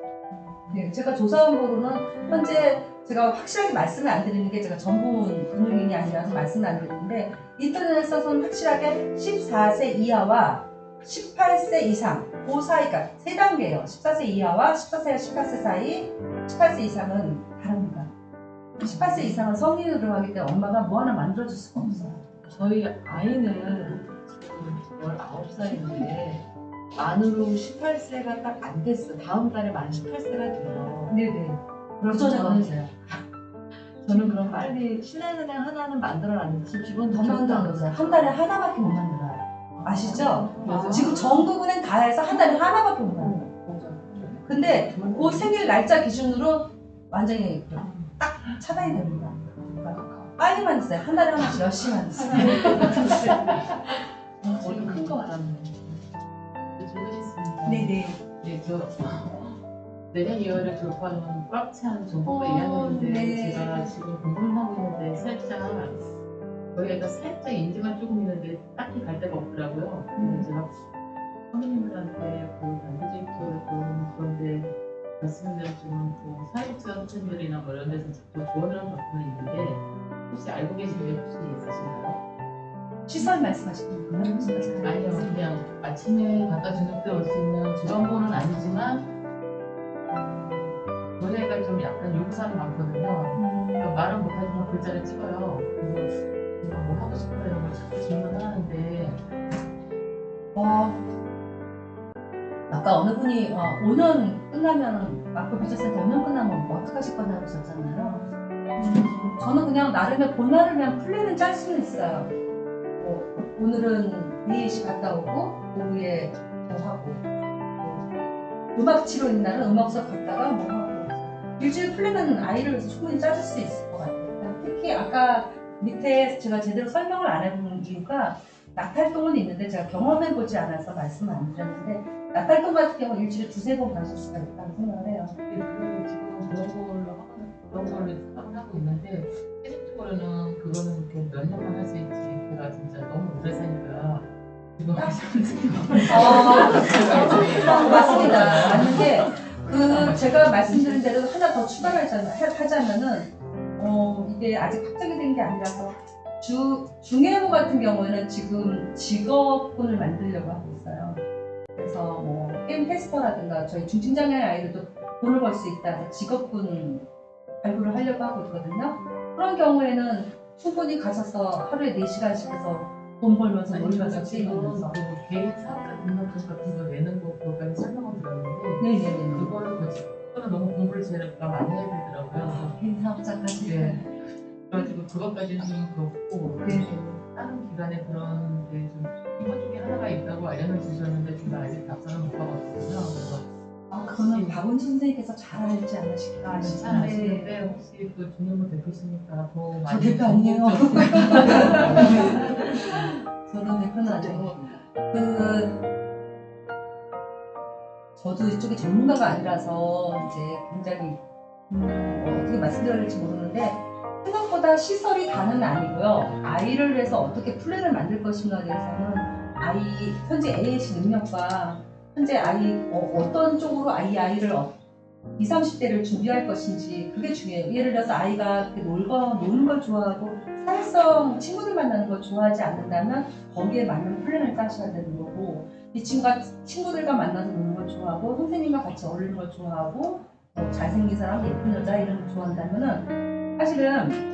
네, 제가 조사한 바로는 현재 제가 확실하게 말씀을 안 드리는 게 제가 전문 금융인이 아니라서 말씀을 안 드리는데 인터넷에서는 확실하게 14세 이하와 18세 이상 그 사이가 세 단계예요. 14세 이하와 14세, 18세 사이, 18세 이상은 다릅니다. 18세 이상은 성인으로 하기 때문에 엄마가 뭐 하나 만들어줄 수가 없어요. 저희 아이는 지금 19살인데 만으로 18세가 딱 안 됐어. 다음 달에 만 18세가 돼요. 네네. 그래서 저는 저는 그럼 빨리 신한은행 하나는 만들어놨는지 기본 더 만들어놓으세요. 한 달에 하나밖에 못 만들어요. 아시죠? 맞아. 지금 전국은행 다 해서 한 달에 하나밖에 못 만들어요. 근데 그 생일 날짜 기준으로 완전히 딱 차단이 됩니다. 그러니까 빨리 만드세요. 한 달에 하나씩 열심히 만드세요. 저도 큰거 알았네. 조금있습니다. 네네. 네, 저 내년 2월에 졸업하는 꽉 찬 전공부 2학년인데 네. 제가 지금 공부를 하고 있는데 살짝 저희 애가 살짝 인지가 조금 있는데 딱히 갈 데가 없더라고요. 근데 제가 선생님들한테 그 단기직 교육은 그런데 말씀드린 지금 그 사회복지사 선생님들이나 뭐 이런 데서 직접 조언을 한 것들은 있는데 혹시 알고 계신 게 혹시 있으신가요? 시설 말씀하시는 거예요? 아니요, 그냥 아침에 갔다 저녁 때 올 수 있는 지방고는 아니지만 저희 애가 좀 약간 요구사항이 많거든요. 그러니까 말은 못하지만 글자를 찍어요. 그래서 제가 뭐 하고 싶어요 이런 걸 자꾸 질문을 하는데 아까 어느 분이 5년 끝나면 마크 비즈센터 5년 끝나면 뭐 어떻게 하실 거냐고 하셨잖아요. 저는 그냥 나름의 본날을 그냥 플랜을 짤 수는 있어요. 오늘은 VAC 갔다 오고 오후에 뭐 하고 음악 치료 있는 날은 음악 수업 갔다가 뭐 하고 일주일 플랜은 아이를 위해서 충분히 짜줄 수 있을 것 같아요. 특히 아까 밑에 제가 제대로 설명을 안 해본 이유가 낙활동은 있는데 제가 경험해보지 않아서 말씀을 안 드렸는데 낙활동 같은 경우는 일주일에 2-3번 가실 수가 있다고 생각을 해요. 그리고 지금 그런 걸로 하고 있는데 체력적으로는 그거는 그몇 년만 할 수 있지 걔가 진짜 너무 오래 사니까 지금 맞습니다. 맞는 게 제가 말씀드린 대로 하나 더 추가를 하자면은 이게 아직 확정이 된 게 아니라서 중예모 같은 경우에는 지금 직업군을 만들려고 하고 있어요. 그래서 뭐 게임 테스터라든가 저희 중증장애 아이들도 돈을 벌 수 있다 해서 직업군 발굴을 하려고 하고 있거든요. 그런 경우에는 충분히 가셔서 하루에 4시간씩 해서 돈 벌면서 놀면서 게임하면서 개인 사업자 등록금 같은 거 내는 거 그거까지 설명을 들었는데 네네네. 그거는 너무 공부를 제가 많이 해야 되더라고요. 개인 사업자까지. 네. 그래가지고 그것까지는 좀 그렇고 네. 다른 기관에 그런 게 좀 이번 중에 하나가 있다고 알려는 주셨는데 제가 아직 답장을 못 받았거든요. 그래서 그거는 박은 선생님께서 잘 알지 않으실까 잘 싶은데. 아시는데 혹시 그 중요한 대표시니까 더 저 많이 대표 아니에요. 전국적으로 저도 대표는 아니고 저도 이쪽에 전문가가 아니라서 이제 굉장히 어떻게 말씀드려야 될지 모르는데 생각보다 시설이 다는 아니고요. 아이를 위해서 어떻게 플랜을 만들 것인가에 대해서는 현재 AAC 능력과 현재 아이 어떤 쪽으로 아이를 20, 30대를 준비할 것인지 그게 중요해요. 예를 들어서 아이가 노는 걸 좋아하고 사회성 친구들 만나는 걸 좋아하지 않는다면 거기에 맞는 플랜을 짜셔야 되는 거고 이 친구가 친구들과 만나서 노는 걸 좋아하고 선생님과 같이 어울리는 걸 좋아하고 뭐 잘생긴 사람, 예쁜 여자 이런 걸 좋아한다면은 사실은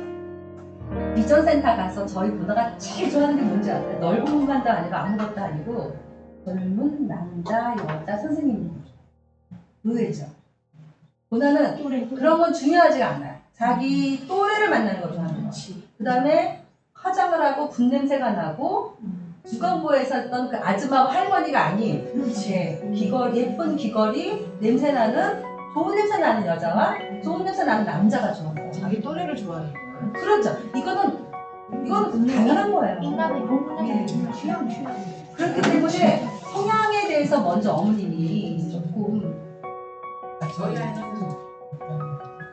비전센터 가서 저희 보다가 제일 좋아하는 게 뭔지 알아요? 넓은 공간도 아니고 아무것도 아니고 젊은 남자, 여자 선생님이 의외죠. 보다는 그런 건 중요하지가 않아요. 자기 또래를 만나는 걸 좋아하는 거. 그 다음에 화장을 하고 분냄새가 나고 주간부에서 했던 그 아줌마하고 할머니가 아닌 예쁜 귀걸이, 냄새나는 좋은 냄새 나는 여자와 좋은 냄새 나는 남자가 좋아해요. 자기 또래를 좋아해. 그렇죠. 이거는 당연한 거예요. 인간의 예. 취향. 그렇기 때문에 성향에 대해서 먼저 어머님이 조금 저희 아이는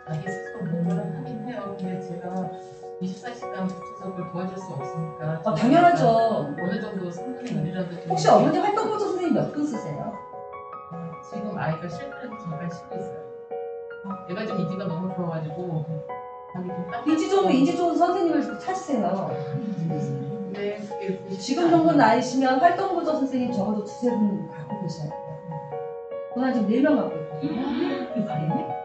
자기 스스로 공부를 하긴 해요. 근데 제가 24시간 붙여서 그걸 도와줄 수 없으니까 당연하죠. 어느 정도 3분의 1이라도 좀 혹시 어머니 활동보조 선생님 몇 분 쓰세요? 지금 아이가 실패해도 잠깐 쉬고 있어요. 얘가 좀 인지가 너무 좋아가지고 자기 좀 딱. 인지 좋은 선생님을 찾으세요. 근데 그게 지금 정도 나이시면 활동부조 선생님 적어도 2-3분 갖고 계셔야 돼요. 저는 지금 4명 갖고 있거든요.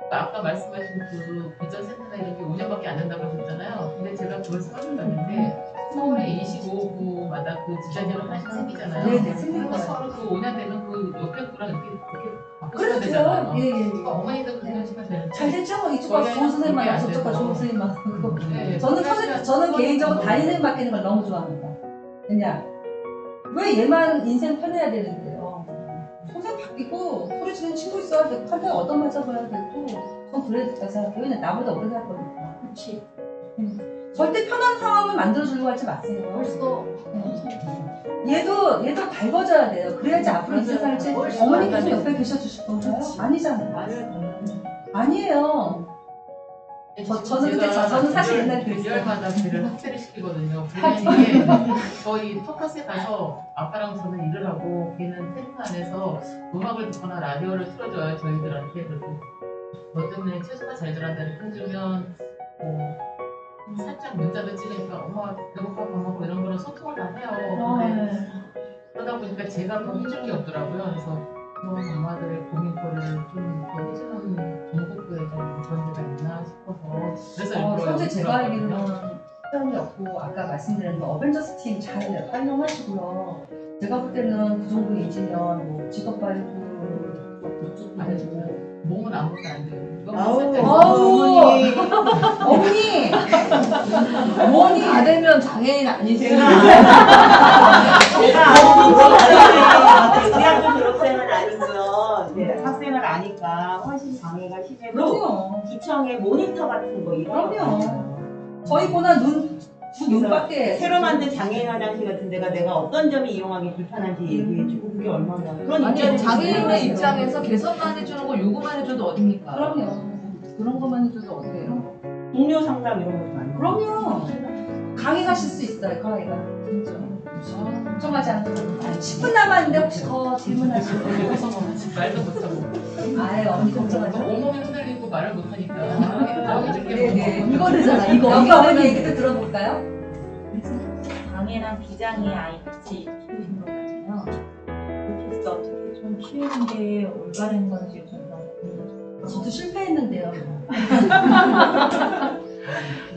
아까 말씀하신 그 비전 센터나 이런 게 5년밖에 안 된다고 하셨잖아요. 근데 제가 그걸 생각해봤는데 서울에 25구마다 그 디자인으로 하나씩 생기잖아요. 네네, 생길 그러니까 거예요. 서로 그 5년 되면 그 옆에 구랑 이렇게 바꾸셔야 되잖아요. 그렇죠. 예, 예. 그러니까 어머니도 그런 시간 되는데 잘 됐죠? 이쪽 가 좋은 선생님 만나고 저쪽 가 좋은 선생님 만나고. 네, 저는 개인적으로 다니는 선생님 맡기는 걸 너무 좋아합니다. 왜냐? 왜 얘만 인생 편해야 되는데요? 선생님 바뀌고 소리 지르는 친구 있어야 되고 한테 얻어맞아봐야 되고 전 그래야 된다고 생각해요. 왜냐면 나보다 오래 살 거니까. 그렇지. 절대 편한 상황을 만들어주려고 하지 마세요. 벌써 얘도 밝아져야 돼요. 그래야지 앞으로 이 맞아요. 세상을 지 훨씬 어머니께서 밝아져요. 옆에 계셔주실 건가요? 그렇지. 아니잖아요. 말을 아니에요. 저는 사실 옛날에 그랬어요. 2월마다 걔를 학대를 시키거든요. 그게 저희 토카스에 가서 아빠랑 저는 일을 하고 걔는 텐트 안에서 음악을 듣거나 라디오를 틀어줘요. 저희들한테. 그래서 너 때문에 최소한 잘 들어간다 이렇게 해주면 살짝 문자도 찍으니까 엄마 배고파 밥 먹고 이런 거로 소통을 다 해요. 근데 그러다 보니까 제가 더 해줄 게 없더라고요. 그래서 그런 엄마들의 고민거리를 좀 더 해주는 전국구에 좀 그런 데가 있나 싶어서 그래서 일부러 현재 여기 제가 알기로는 들어왔거든요. 시간이 없고 아까 말씀드린 어벤져스 팀 잘 활용하시고요. 제가 볼 때는 그 정도 인지면 뭐 직업 발굴 그쪽도 되고 몸은 아무것도 안 돼요. 이거 아우, 살짝 어머니 어머니 다 되면 장애인 아니지. 제가 대학교 졸업생은 아니고요. 이제 학생을 아니까 훨씬 장애가 심해도 그럼요. 기청의 모니터 같은 거 이런 그럼요. 거 저희 보나 눈밖에 새로 만든 장애인 화장실 같은 데가 내가 어떤 점이 이용하기 불편한지 얘기해주고 그게 얼마나 그런 아니 입장이 장애인의 있어요. 입장에서 개선만 해주는 거 요구만 해줘도 어딥니까? 그럼요. 그런 것만 해줘도 어때요? 동료 상담 이런 것도 아니고 그럼요. 강의 가실 수 있어요. 그 아이가 진짜 걱정하지 않아도 10분 남았는데 혹시 더 질문하실 거 말도 못하고 아예 언니 걱정하지 마. 온몸이 흔들리고 말을 못하니까 네네. 이거 되잖아. 이거 어머니 얘기도 들어볼까요? 장애랑 비장애 아이 같이 키우신 거잖아요. 그래서 어떻게 좀 키우는 게 올바른 건지 좀 너무 저도 실패했는데요.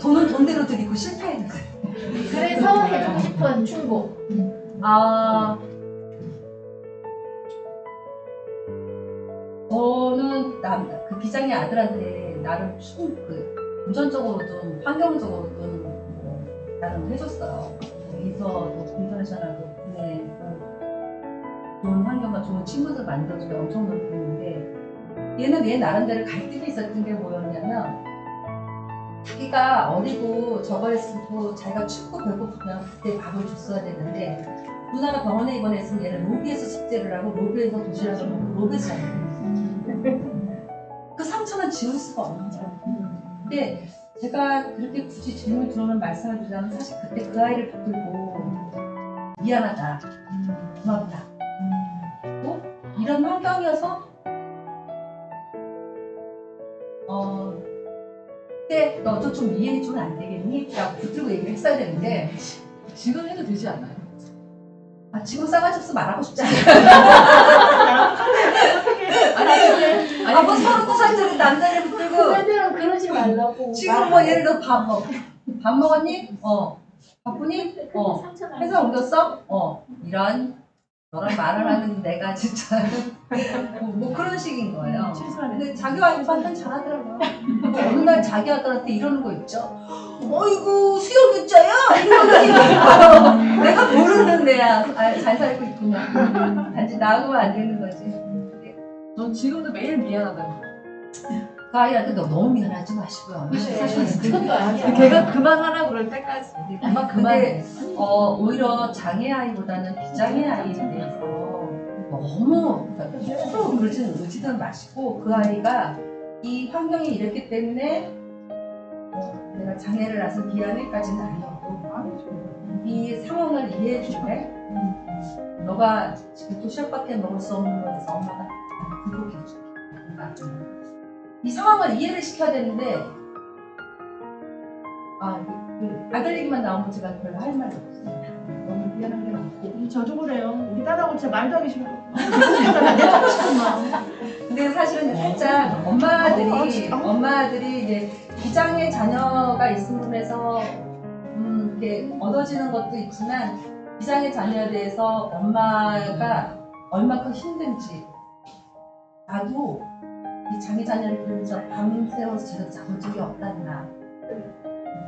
돈은 돈대로 드리고 실패했는데. 그래서 해주고 싶은 충고. 저는 그 비장의 아들한테 나름 금전적으로든 환경적으로든 뭐 나름 해줬어요. 위서도 인터내셔널도 보내고 좋은 환경과 좋은 친구들 만들어주고 엄청 노력했는데 얘는 얘 나름대로 갈등이 있었던 게 뭐였냐면 자기가 어리고 저거했고 자기가 춥고 배고프면 그때 밥을 줬어야 되는데 누나가 병원에 입원했으면 얘는 로비에서 숙제를 하고 로비에서 도시락을 먹고 로비에서 자는 그 상처는 지울 수가 없는 거예요. 근데 제가 그렇게 굳이 질문 들어오면 말씀을 드리자면 사실 그때 그 아이를 붙들고 미안하다, 고맙다. 또 이런 환경이어서 그때 너도 좀 이해해주면 안 되겠니? 라고 붙들고 얘기를 했어야 되는데 지금 해도 되지 않아요? 지금 싸가지 없어 말하고 싶지 않아요. 아니 뭐 39살짜리 남자를 붙들고 후배들은 그러지 말라고. 지금 뭐 예를 들어 밥 먹었니? 바쁘니? 상처가 회사 옮겼어? 이런 너랑 말을 하는 내가 진짜 뭐 그런 식인 거예요. 근데 자기 와이프한테는 잘하더라고요. 어느 날 자기 아들한테 이러는 거 있죠. 어이구 수영육자야? 이러는 내가 모르는 애야. 잘 살고 있구나. 단지 나하고만 안 되는 거지. 전 지금도 매일 미안하다고. 그 아이한테 너무 미안하지 마시고요. 그것도 아니야. 걔가 그만하라 그럴 때까지. 엄마 그만해. 오히려 장애 아이보다는 비장애 아이에 대해서 너무 서로 그러지는 마시고 그 아이가 이 환경이 이랬기 때문에 내가 장애를 낳아서 미안해까지는 아니었고 이 상황을 이해해줄래? 너가 지금 도시락밖에 먹을 수 없는 거에서 엄마가 굴복해줄게. 이 상황을 이해를 시켜야 되는데 아들 얘기만 나오면 제가 별로 할 말이 없어요. 너무 미안한 게 많고. 저도 그래요. 우리 딸하고 진짜 말도 하기 싫어. 내가 싶은 마음. 근데 사실은 살짝 엄마들이 이제 기장의 자녀가 있음에서 이렇게 얻어지는 것도 있지만 기장의 자녀에 대해서 엄마가 얼마큼 힘든지 나도 이 장애 자녀를 보면서 밤새워서 제대로 잡은 적이 없단다.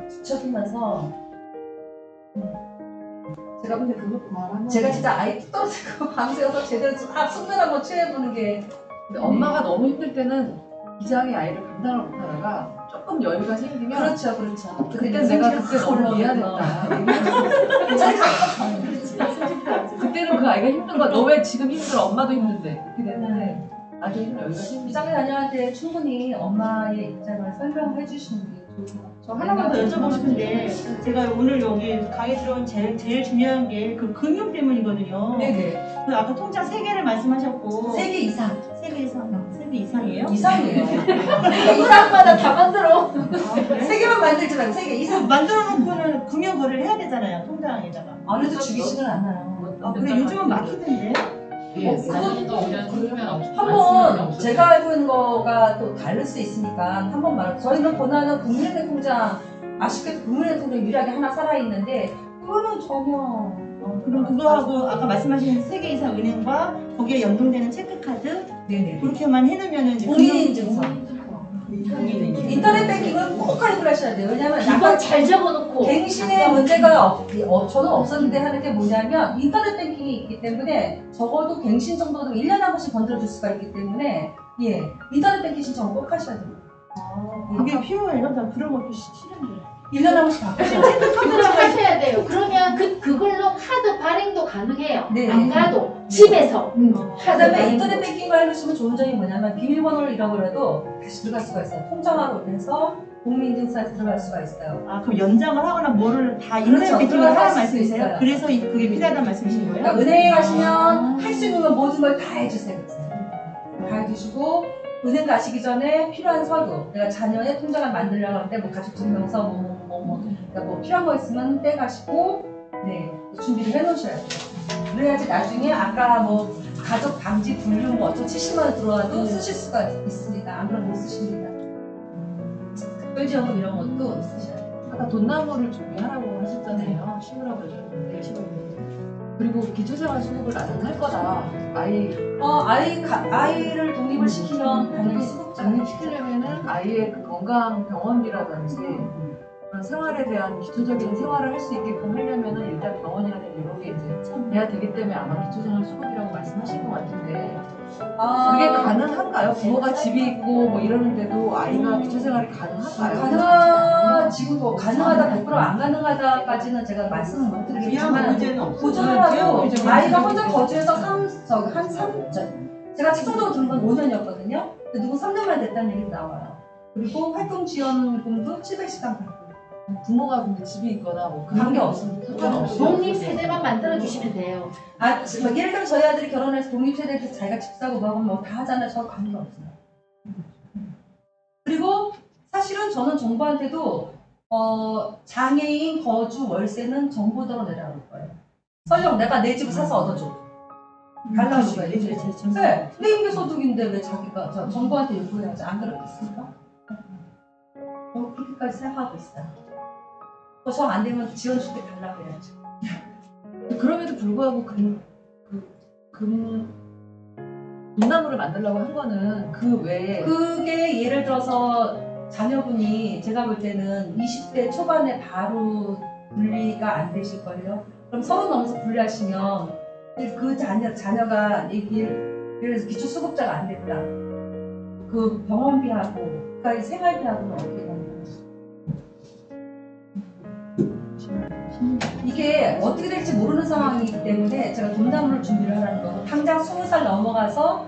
뒤척이면서 제가 진짜 아이 툭 떨어지고 밤새워서 제대로 숙면 한번 취해보는 게 근데 엄마가 너무 힘들 때는 기장의 아이를 감당을 못하다가 조금 여유가 생기면 그렇죠. 그때 내가 그때 너무 미안했다. 그때는 그 아이가 힘든 거야. 너 왜 지금 힘들어? 엄마도 힘든데. 그렇게 되는데 나중에 좀 여유가 생기면 기장의 자녀한테 충분히 엄마의 입장을 설명해 주시는 게 좋을 것 같아요. 저 하나만 더 여쭤보고 싶은데 제가 오늘 여기 강의 들어온 제일 중요한 게 그 금융 때문이거든요. 네네. 그 아까 통장 3개를 말씀하셨고 3개 이상. 3개 이상? 3개 이상이에요? 이상이에요. 이상마다 다 만들어. 3개만 만들지 말고 3개 이상. 만들어 놓고는 금융 거래를 해야 되잖아요, 통장에다가. 아무래도 주기식은 않아요. 그래 요즘은 막히던데. 예, 그것도 그냥 그러면 한번 제가 알고 있는 거가 또 다를 수 있으니까 한번 말할게요. 저희는 권한은 국민은행 통장 아쉽게도 국민은행 통장 유일하게 하나 살아있는데 그거는 전혀 그럼 그거하고 아까 말씀하신 3개 이상 은행과 거기에 연동되는 체크카드 네네. 그렇게만 해놓으면 이제 공인인증서 공인인증서. 인터넷 뱅킹은 꼭 가입을 하셔야 돼요. 왜냐면 이건 잘 적어놓고. 갱신의 문제가 저는 없었는데 하는 게 뭐냐면 인터넷 뱅킹이 있기 때문에 적어도 갱신 정도도 1년에 한 번씩 건드려줄 수가 있기 때문에 예 인터넷 뱅킹 신청 꼭 하셔야 됩니다. 그게 필요해요? 나 그런 것도 싫은데. 1년에 한 번씩 바꾸셔야 돼요. 그걸 하셔야 돼요. 그러면 그걸로 카드 발행도 가능해요. 네. 안 가도 집에서. 그다음에 인터넷 뱅킹을 해놓으시면 좋은 점이 뭐냐면 비밀번호를 잃어버려도 다시 들어갈 수가 있어요. 통장으로 해서 국민인증서에 들어갈 수가 있어요. 아 그럼 연장을 하거나 뭐를 다 인터넷 그렇죠. 뱅킹을 들어갈 하라는 수 말씀이세요? 있어요. 그래서 그게 필요하다는 말씀이신 거예요? 그러니까 은행에 가시면 할 수 있는 건 모든 걸 다 해주세요. 다 해주시고 은행 가시기 전에 필요한 서류 내가 자녀의 통장을 만들려고 할 때 뭐 가족증명서 그러니까 뭐 필요한 거 있으면 떼가시고 네 준비를 해놓으셔야 돼요. 그래야지 나중에 아까 뭐 가족 방지 불륜 뭐 어쩌고 70만 원 들어와도 쓰실 수가 있습니다. 안 그러면 못 쓰십니다. 특별지원금 이런 것도 있으셔야 돼요. 아까 돈나무를 준비하라고 하셨잖아요. 심으라고 하셨는데 그리고 기초생활 수급을 나는 할 거다. 아이를 독립을 시키면 당연히 수급자가 독립시키려면은 아이의 그 건강 병원비라든지 그런 생활에 대한 기초적인 생활을 할 수 있게끔 하려면은 일단 병원이라든지 이런 게 이제 돼야 되기 때문에 아마 기초생활 수급이라고 말씀하신 것 같은데 그게 가능한가요? 부모가 집이 있고 뭐 이러는데도 아이가 기초생활이 가능할까요? 지금 뭐 가능하다 100% 안 가능하다까지는 제가 말씀을 못 드리겠지만 보존을 하고 아이가 혼자 거주해서 제가 최종적으로 들은 건 5년이었거든요. 근데 누구 3년만 됐다는 얘기도 나와요. 그리고 활동지원금도 700시간 받고 부모가 근데 집이 있거나 뭐 관계 없습니다. 상관없이 독립 세대만 만들어 주시면 돼요. 뭐 예를 들어 저희 아들이 결혼해서 독립세대에서 자기가 집 사고 뭐 다 하잖아요. 저 관계 없어요. 그리고 사실은 저는 정부한테도 장애인 거주 월세는 정부대로 내려올 거예요. 설령 내가 내 집을 사서 얻어줘. 달라고 해야지. 네, 내 임대소득인데 왜 자기가 정부한테 요구해야지. 안 그렇겠습니까? 그렇게까지 생각하고 있어요. 정 안 되면 지원 줄게 달라고 해야죠. 그럼에도 불구하고 돈나무를 만들려고 한 거는 그 외에 그게 예를 들어서 자녀분이 제가 볼 때는 20대 초반에 바로 분리가 안 되실걸요? 그럼 30 넘어서 분리하시면 그 자녀가 예를 들어서 기초수급자가 안 됐다. 그 병원비하고 그러니까 생활비하고는 어떻게 되는 거예요? 이게 어떻게 될지 모르는 상황이기 때문에 제가 돈나무를 준비를 하라는 거고 당장 20살 넘어가서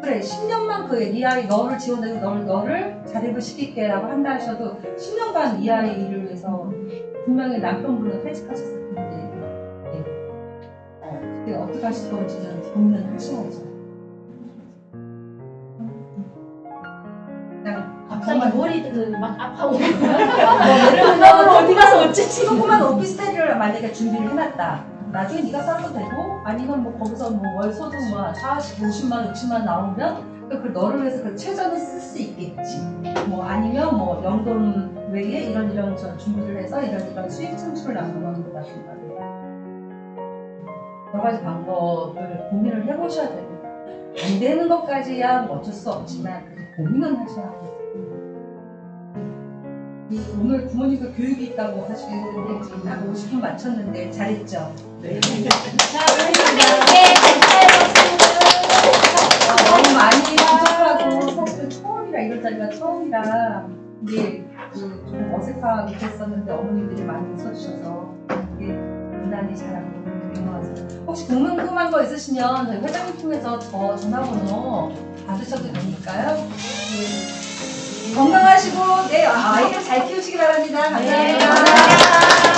그래 10년만 네 아이 너를 지원해서 너를 자립을 시킬게 라고 한다 하셔도 10년간 이 아이를 위해서 분명히 남편분은 퇴직하셨을 텐데 그때 어떻게 하실 건지는 고민을 하셔야죠. 그냥 갑자기 머리 막 아파오고. 뭐 예를 들면 어디 가서 어찌지? 조그만 오피스텔을 만약에 준비를 해놨다. 나중에 네가 살아도 되고 아니면 뭐 거기서 뭐 월 소득 뭐 40, 50만, 60만 나오면 그 너를 위해서 그 최저는 쓸 수 있겠지. 뭐 아니면 뭐 연금 외에 이런 저 준비를 해서 이런 수익 창출을 나누는 거다든가 여러 가지 방법을 고민을 해보셔야 되고 안 되는 것까지야 뭐 어쩔 수 없지만 고민은 하셔야 돼요. 오늘 부모님과 교육이 있다고 하시는데 지금 나도 50분 맞췄는데 잘했죠? 네. 자, 우리 너무 많이 부족하고 사실 처음이라 이럴 자리가 처음이라 이게 좀 어색하게 됐었는데 어머님들이 많이 웃어주셔서 이게 무난히 잘하고 있는 것 같아요. 혹시 궁금한 거 있으시면 저희 회장님 통해서 저 전화번호 받으셔도 되니까요. 네. 건강하시고 네, 아이를 잘 키우시기 바랍니다. 감사합니다.